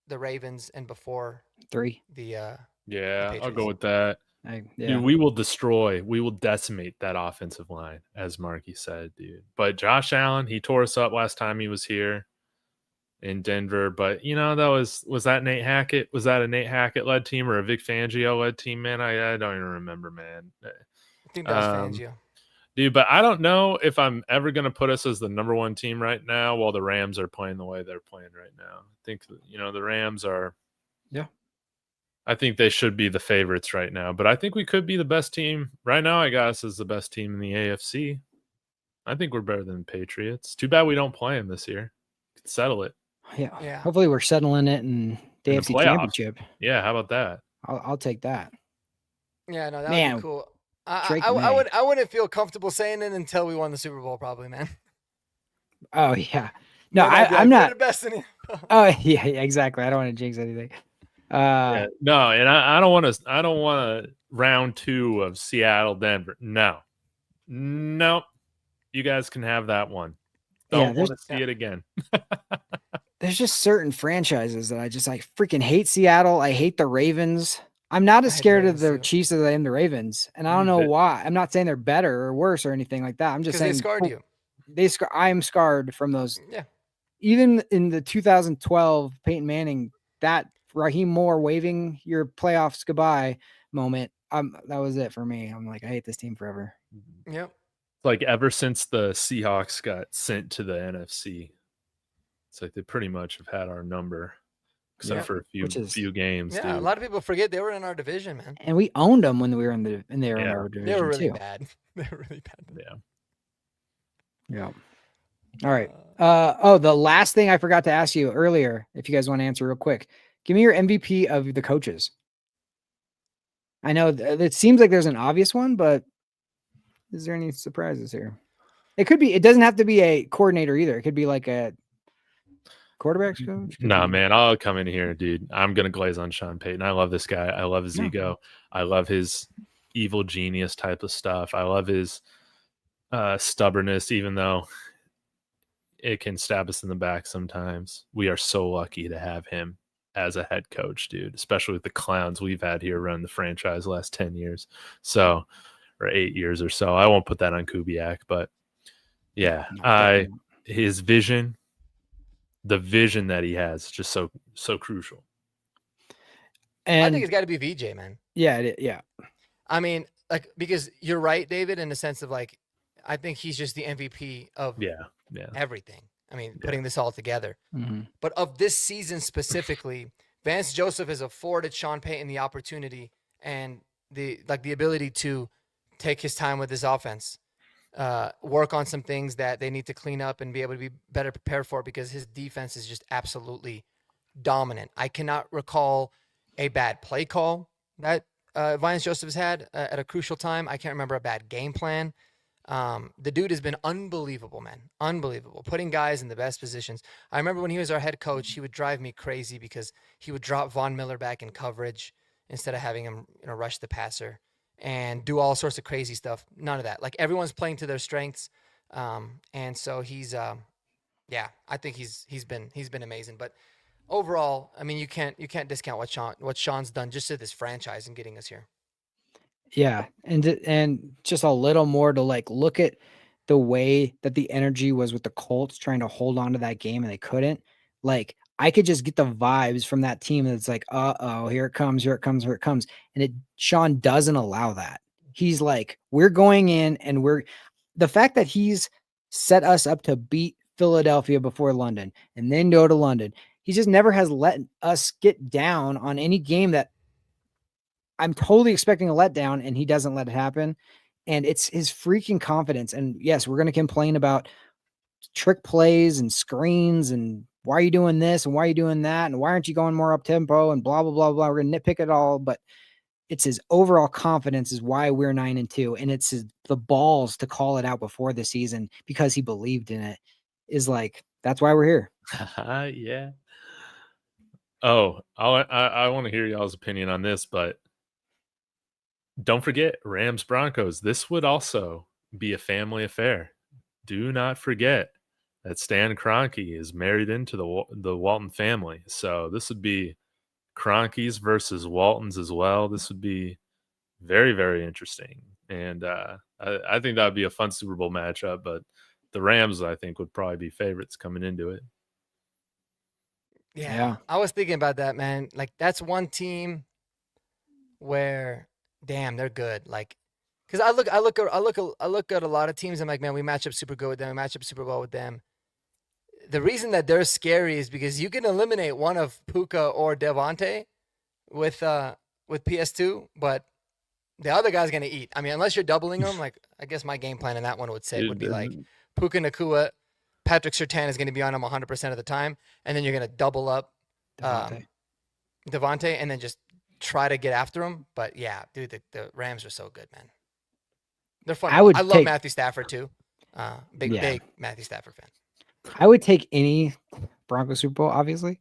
Speaker 3: the Ravens and before
Speaker 4: 3.
Speaker 2: Yeah, I'll
Speaker 3: Patriots.
Speaker 2: go with that.
Speaker 4: Yeah.
Speaker 2: Dude, we will decimate that offensive line, as Marky said, dude. But Josh Allen, he tore us up last time he was here in Denver. But, that was that Nate Hackett? Was that a Nate Hackett-led team or a Vic Fangio-led team, man? I don't even remember, man.
Speaker 3: I think that was Fangio.
Speaker 2: Dude, but I don't know if I'm ever going to put us as the number 1 team right now while the Rams are playing the way they're playing right now. I think, the Rams are –
Speaker 4: Yeah.
Speaker 2: I think they should be the favorites right now, but I think we could be the best team. Right now, I got us as the best team in the AFC. I think we're better than the Patriots. Too bad we don't play them this year. Could settle it.
Speaker 4: Yeah. Hopefully we're settling it in the AFC Championship.
Speaker 2: Yeah, how about that?
Speaker 4: I'll take that.
Speaker 3: Yeah, no, that would be cool.
Speaker 4: I
Speaker 3: wouldn't feel comfortable saying it until we won the Super Bowl, probably, man.
Speaker 4: Oh, yeah. No, I'm not. The best in oh, yeah, exactly. I don't want to jinx anything.
Speaker 2: No, and I don't want to round 2 of Seattle, Denver. No, you guys can have that one. Don't want to see it again.
Speaker 4: There's just certain franchises that I just freaking hate. Seattle. I hate the Ravens. I'm not as scared of the Chiefs as I am the Ravens, and I don't know why. I'm not saying they're better or worse or anything like that. I'm just saying
Speaker 3: they scarred you.
Speaker 4: I am scarred from those.
Speaker 3: Yeah.
Speaker 4: Even in the 2012 Peyton Manning, that Raheem Moore waving your playoffs goodbye moment, that was it for me. I'm like, I hate this team forever.
Speaker 3: Yep.
Speaker 2: Like ever since the Seahawks got sent to the NFC, it's like they pretty much have had our number, except for a few games.
Speaker 3: Yeah,
Speaker 2: dude.
Speaker 3: A lot of people forget they were in our division, man.
Speaker 4: And we owned them when we were in our division.
Speaker 3: They were really
Speaker 4: too.
Speaker 3: bad. They were really bad.
Speaker 4: Yeah. All right. The last thing I forgot to ask you earlier, if you guys want to answer real quick, give me your MVP of the coaches. I know it seems like there's an obvious one, but is there any surprises here? It doesn't have to be a coordinator either. It could be like a quarterback's coach.
Speaker 2: Nah, man, I'll come in here, dude. I'm going to glaze on Sean Payton. I love this guy. I love his ego. I love his evil genius type of stuff. I love his stubbornness, even though it can stab us in the back sometimes. We are so lucky to have him as a head coach, dude, especially with the clowns we've had here running the franchise the last 10 years. So, or 8 years or so. I won't put that on Kubiak, but yeah, his vision, the vision that he has, just so crucial.
Speaker 4: And
Speaker 3: I think it's got to be VJ, man.
Speaker 4: Yeah.
Speaker 3: I mean, because you're right, David, in the sense of I think he's just the MVP of everything. I mean, putting this all together.
Speaker 4: Mm-hmm.
Speaker 3: But of this season specifically, Vance Joseph has afforded Sean Payton the opportunity and the ability to take his time with his offense, work on some things that they need to clean up and be able to be better prepared for, because his defense is just absolutely dominant. I cannot recall a bad play call that Vance Joseph has had at a crucial time. I can't remember a bad game plan. The dude has been unbelievable, man. Unbelievable. Putting guys in the best positions. I remember when he was our head coach, he would drive me crazy because he would drop Von Miller back in coverage instead of having him, rush the passer and do all sorts of crazy stuff. None of that. Everyone's playing to their strengths. And so he's, I think he's been amazing. But overall, I mean, you can't discount what Sean's done just to this franchise and getting us here.
Speaker 4: Yeah, and just a little more to like look at the way that the energy was with the Colts trying to hold on to that game and they couldn't. Like I could just get the vibes from that team that's like, uh-oh, here it comes, here it comes, here it comes. And Sean doesn't allow that. He's like, we're going in and the fact that he's set us up to beat Philadelphia before London and then go to London. He just never has let us get down on any game that I'm totally expecting a letdown and he doesn't let it happen. And it's his freaking confidence. And yes, we're going to complain about trick plays and screens and why are you doing this and why are you doing that? And why aren't you going more up tempo and blah, blah, blah, blah. We're going to nitpick it all, but it's his overall confidence is why we're 9-2. And it's the balls to call it out before the season because he believed in it is like, that's why we're here.
Speaker 2: Yeah. Oh, I want to hear y'all's opinion on this, but don't forget Rams Broncos. This would also be a family affair. Do not forget that Stan Kroenke is married into the Walton family. So this would be Kroenkes versus Waltons as well. This would be very, very interesting. And I think that would be a fun Super Bowl matchup, but the Rams, I think, would probably be favorites coming into it.
Speaker 3: Yeah. I was thinking about that, man. Like that's one team where damn, they're good. Like because I look at a lot of teams. I'm like, man, we match up super good with them. We match up super well with them. The reason that they're scary is because you can eliminate one of Puka or Devontae with PS2, but the other guy's gonna eat. I mean, unless you're doubling them, like I guess my game plan in that one would be like Puka Nakua, Patrick Surtain is gonna be on him 100% of the time, and then you're gonna double up Devontae, and then just try to get after him. But yeah, dude, the Rams are so good, man. They're fun. I love Matthew Stafford too. Big Matthew Stafford fan.
Speaker 4: I would take any Broncos Super Bowl, obviously.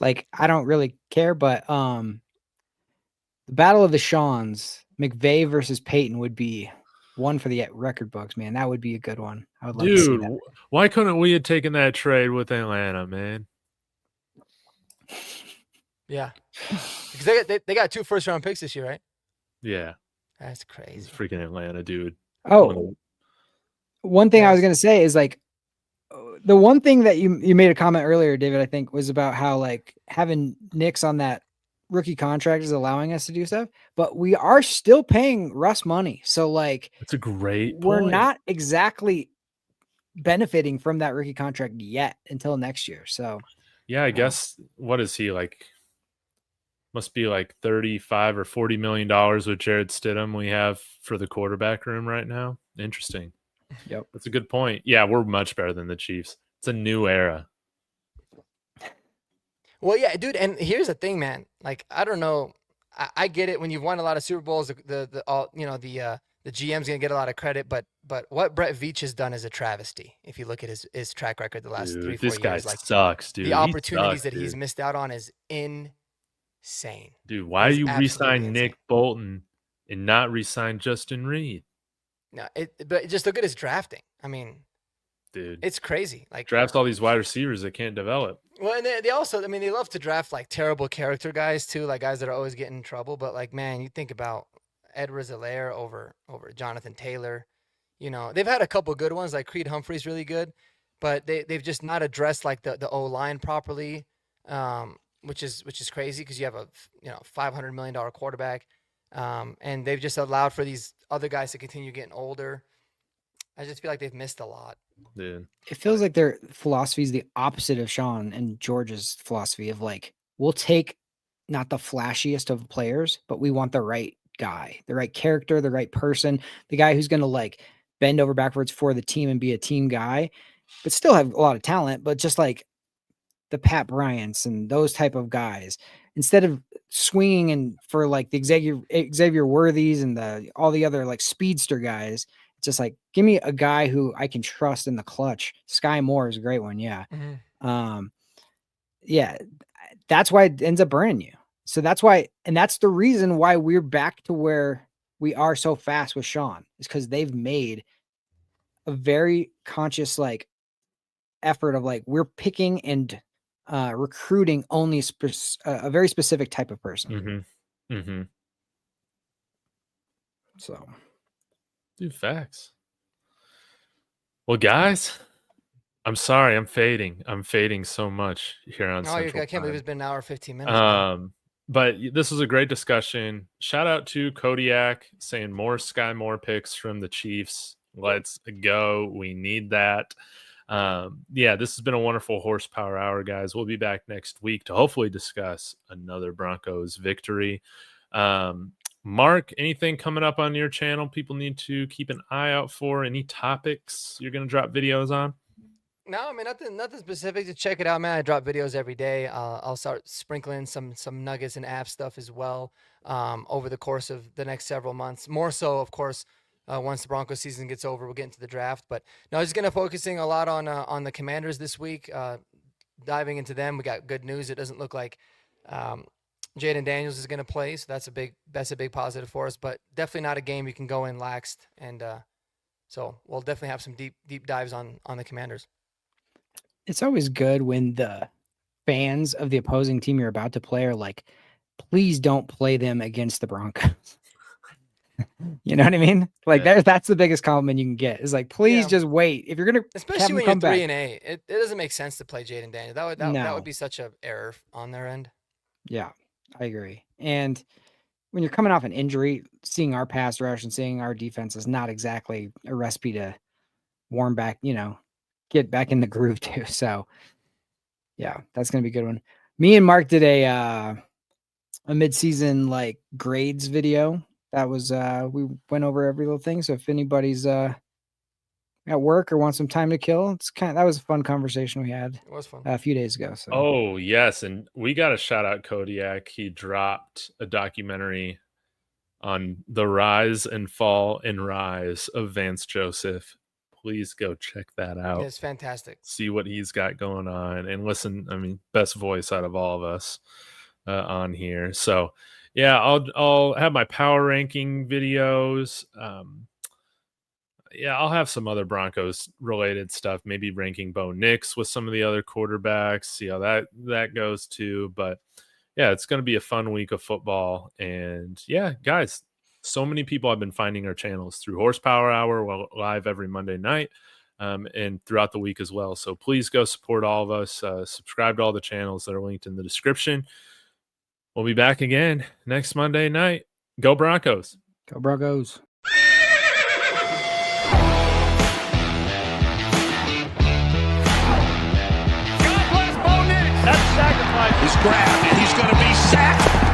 Speaker 4: Like, I don't really care, but the Battle of the Seans, McVay versus Payton would be one for the record books, man. That would be a good one. I would love to see that.
Speaker 2: Why couldn't we have taken that trade with Atlanta, man?
Speaker 3: Yeah. Because they got 2 first-round picks this year, right?
Speaker 2: Yeah.
Speaker 3: That's crazy.
Speaker 2: It's freaking Atlanta, dude.
Speaker 4: Oh, one thing I was going to say is like, the one thing that you made a comment earlier, David, I think was about how like having Nix on that rookie contract is allowing us to do stuff, but we are still paying Russ money. So like,
Speaker 2: it's a great
Speaker 4: we're
Speaker 2: point.
Speaker 4: not exactly benefiting from that rookie contract yet until next year. So
Speaker 2: yeah, I guess what is he like? Must be like $35 or $40 million with Jared Stidham we have for the quarterback room right now. Interesting.
Speaker 4: Yep.
Speaker 2: That's a good point. Yeah, we're much better than the Chiefs. It's a new era.
Speaker 3: Well, yeah, dude, and here's the thing, man. Like, I don't know. I get it when you've won a lot of Super Bowls, the GM's gonna get a lot of credit, but what Brett Veach has done is a travesty. If you look at his track record the last 3-4 years,
Speaker 2: this guy sucks, dude.
Speaker 3: The opportunities that he's missed out on is insane.
Speaker 2: Dude, why you re-sign Nick Bolton and not re-sign Justin Reed?
Speaker 3: No, but just look at his drafting. I mean,
Speaker 2: dude,
Speaker 3: it's crazy. Like
Speaker 2: drafts all these wide receivers that can't develop.
Speaker 3: Well, and they also, I mean, they love to draft like terrible character guys too, like guys that are always getting in trouble. But like, man, you think about Edwards-Helaire over Jonathan Taylor. You know, they've had a couple good ones, like Creed Humphrey's really good, but they've just not addressed like the O line properly, which is crazy because you have a $500 million quarterback. And they've just allowed for these other guys to continue getting older. I just feel like they've missed a lot.
Speaker 2: Dude.
Speaker 4: It feels like their philosophy is the opposite of Sean and George's philosophy of like, we'll take not the flashiest of players, but we want the right guy, the right character, the right person, the guy who's going to like bend over backwards for the team and be a team guy, but still have a lot of talent, but just like the Pat Bryants and those type of guys, instead of swinging and for like the Xavier Worthies and all the other like speedster guys, it's just like, give me a guy who I can trust in the clutch. Sky Moore is a great one. Yeah.
Speaker 3: Mm-hmm.
Speaker 4: Yeah. That's why it ends up burning you. So that's why, and that's the reason why we're back to where we are so fast with Sean, is because they've made a very conscious like effort of like, we're picking and recruiting only a very specific type of person.
Speaker 2: Mm-hmm. Mm-hmm.
Speaker 4: So,
Speaker 2: Dude, facts. Well, guys, I'm sorry. I'm fading. I'm fading so much here on
Speaker 3: Oh, I
Speaker 2: Central
Speaker 3: can't believe
Speaker 2: Time.
Speaker 3: it's been an hour, 15 minutes. Man.
Speaker 2: But this was a great discussion. Shout out to Kodiak saying more Sky Moore picks from the Chiefs. Let's go. We need that. Yeah, this has been a wonderful horsepower hour, guys. We'll be back next week to hopefully discuss another Broncos victory. Mark, anything coming up on your channel people need to keep an eye out for? Any topics you're going to drop videos on?
Speaker 3: No, I mean nothing specific. To check it out, man. I drop videos every day. I'll start sprinkling some nuggets and app stuff as well over the course of the next several months. More so, of course, once the Broncos season gets over, we'll get into the draft. But no, just gonna focusing a lot on the Commanders this week. Diving into them, we got good news. It doesn't look like Jaden Daniels is gonna play, so that's a big positive for us. But definitely not a game you can go in laxed, and so we'll definitely have some deep dives on the Commanders.
Speaker 4: it's always good when the fans of the opposing team you're about to play are like, please don't play them against the Broncos. You know what I mean? Like that's the biggest compliment you can get. Is like, please just wait. If you're gonna,
Speaker 3: especially when you're 3-8, it doesn't make sense to play Jaden Daniels. That would be such an error on their end.
Speaker 4: Yeah, I agree. And when you're coming off an injury, seeing our pass rush and seeing our defense is not exactly a recipe to warm back, get back in the groove too. So yeah, that's going to be a good one. Me and Mark did a mid-season like grades video. That was, we went over every little thing. So if anybody's at work or wants some time to kill, that was a fun conversation we had.
Speaker 3: It was fun
Speaker 4: a few days ago. So.
Speaker 2: Oh yes. And we got to shout out Kodiak. He dropped a documentary on the rise and fall and rise of Vance Joseph. Please go check that out.
Speaker 3: It's fantastic.
Speaker 2: See what he's got going on and listen. I mean, best voice out of all of us on here. So yeah, I'll have my power ranking videos. Yeah, I'll have some other Broncos related stuff, maybe ranking Bo Nix with some of the other quarterbacks, see how that goes too. But yeah, it's going to be a fun week of football. And yeah, guys, so many people have been finding our channels through Horsepower Hour live every Monday night and throughout the week as well. So please go support all of us. Subscribe to all the channels that are linked in the description. We'll be back again next Monday night. Go Broncos.
Speaker 4: Go Broncos.
Speaker 1: God bless Bo Nix. That sacrifice is grabbed, and he's going to be sacked.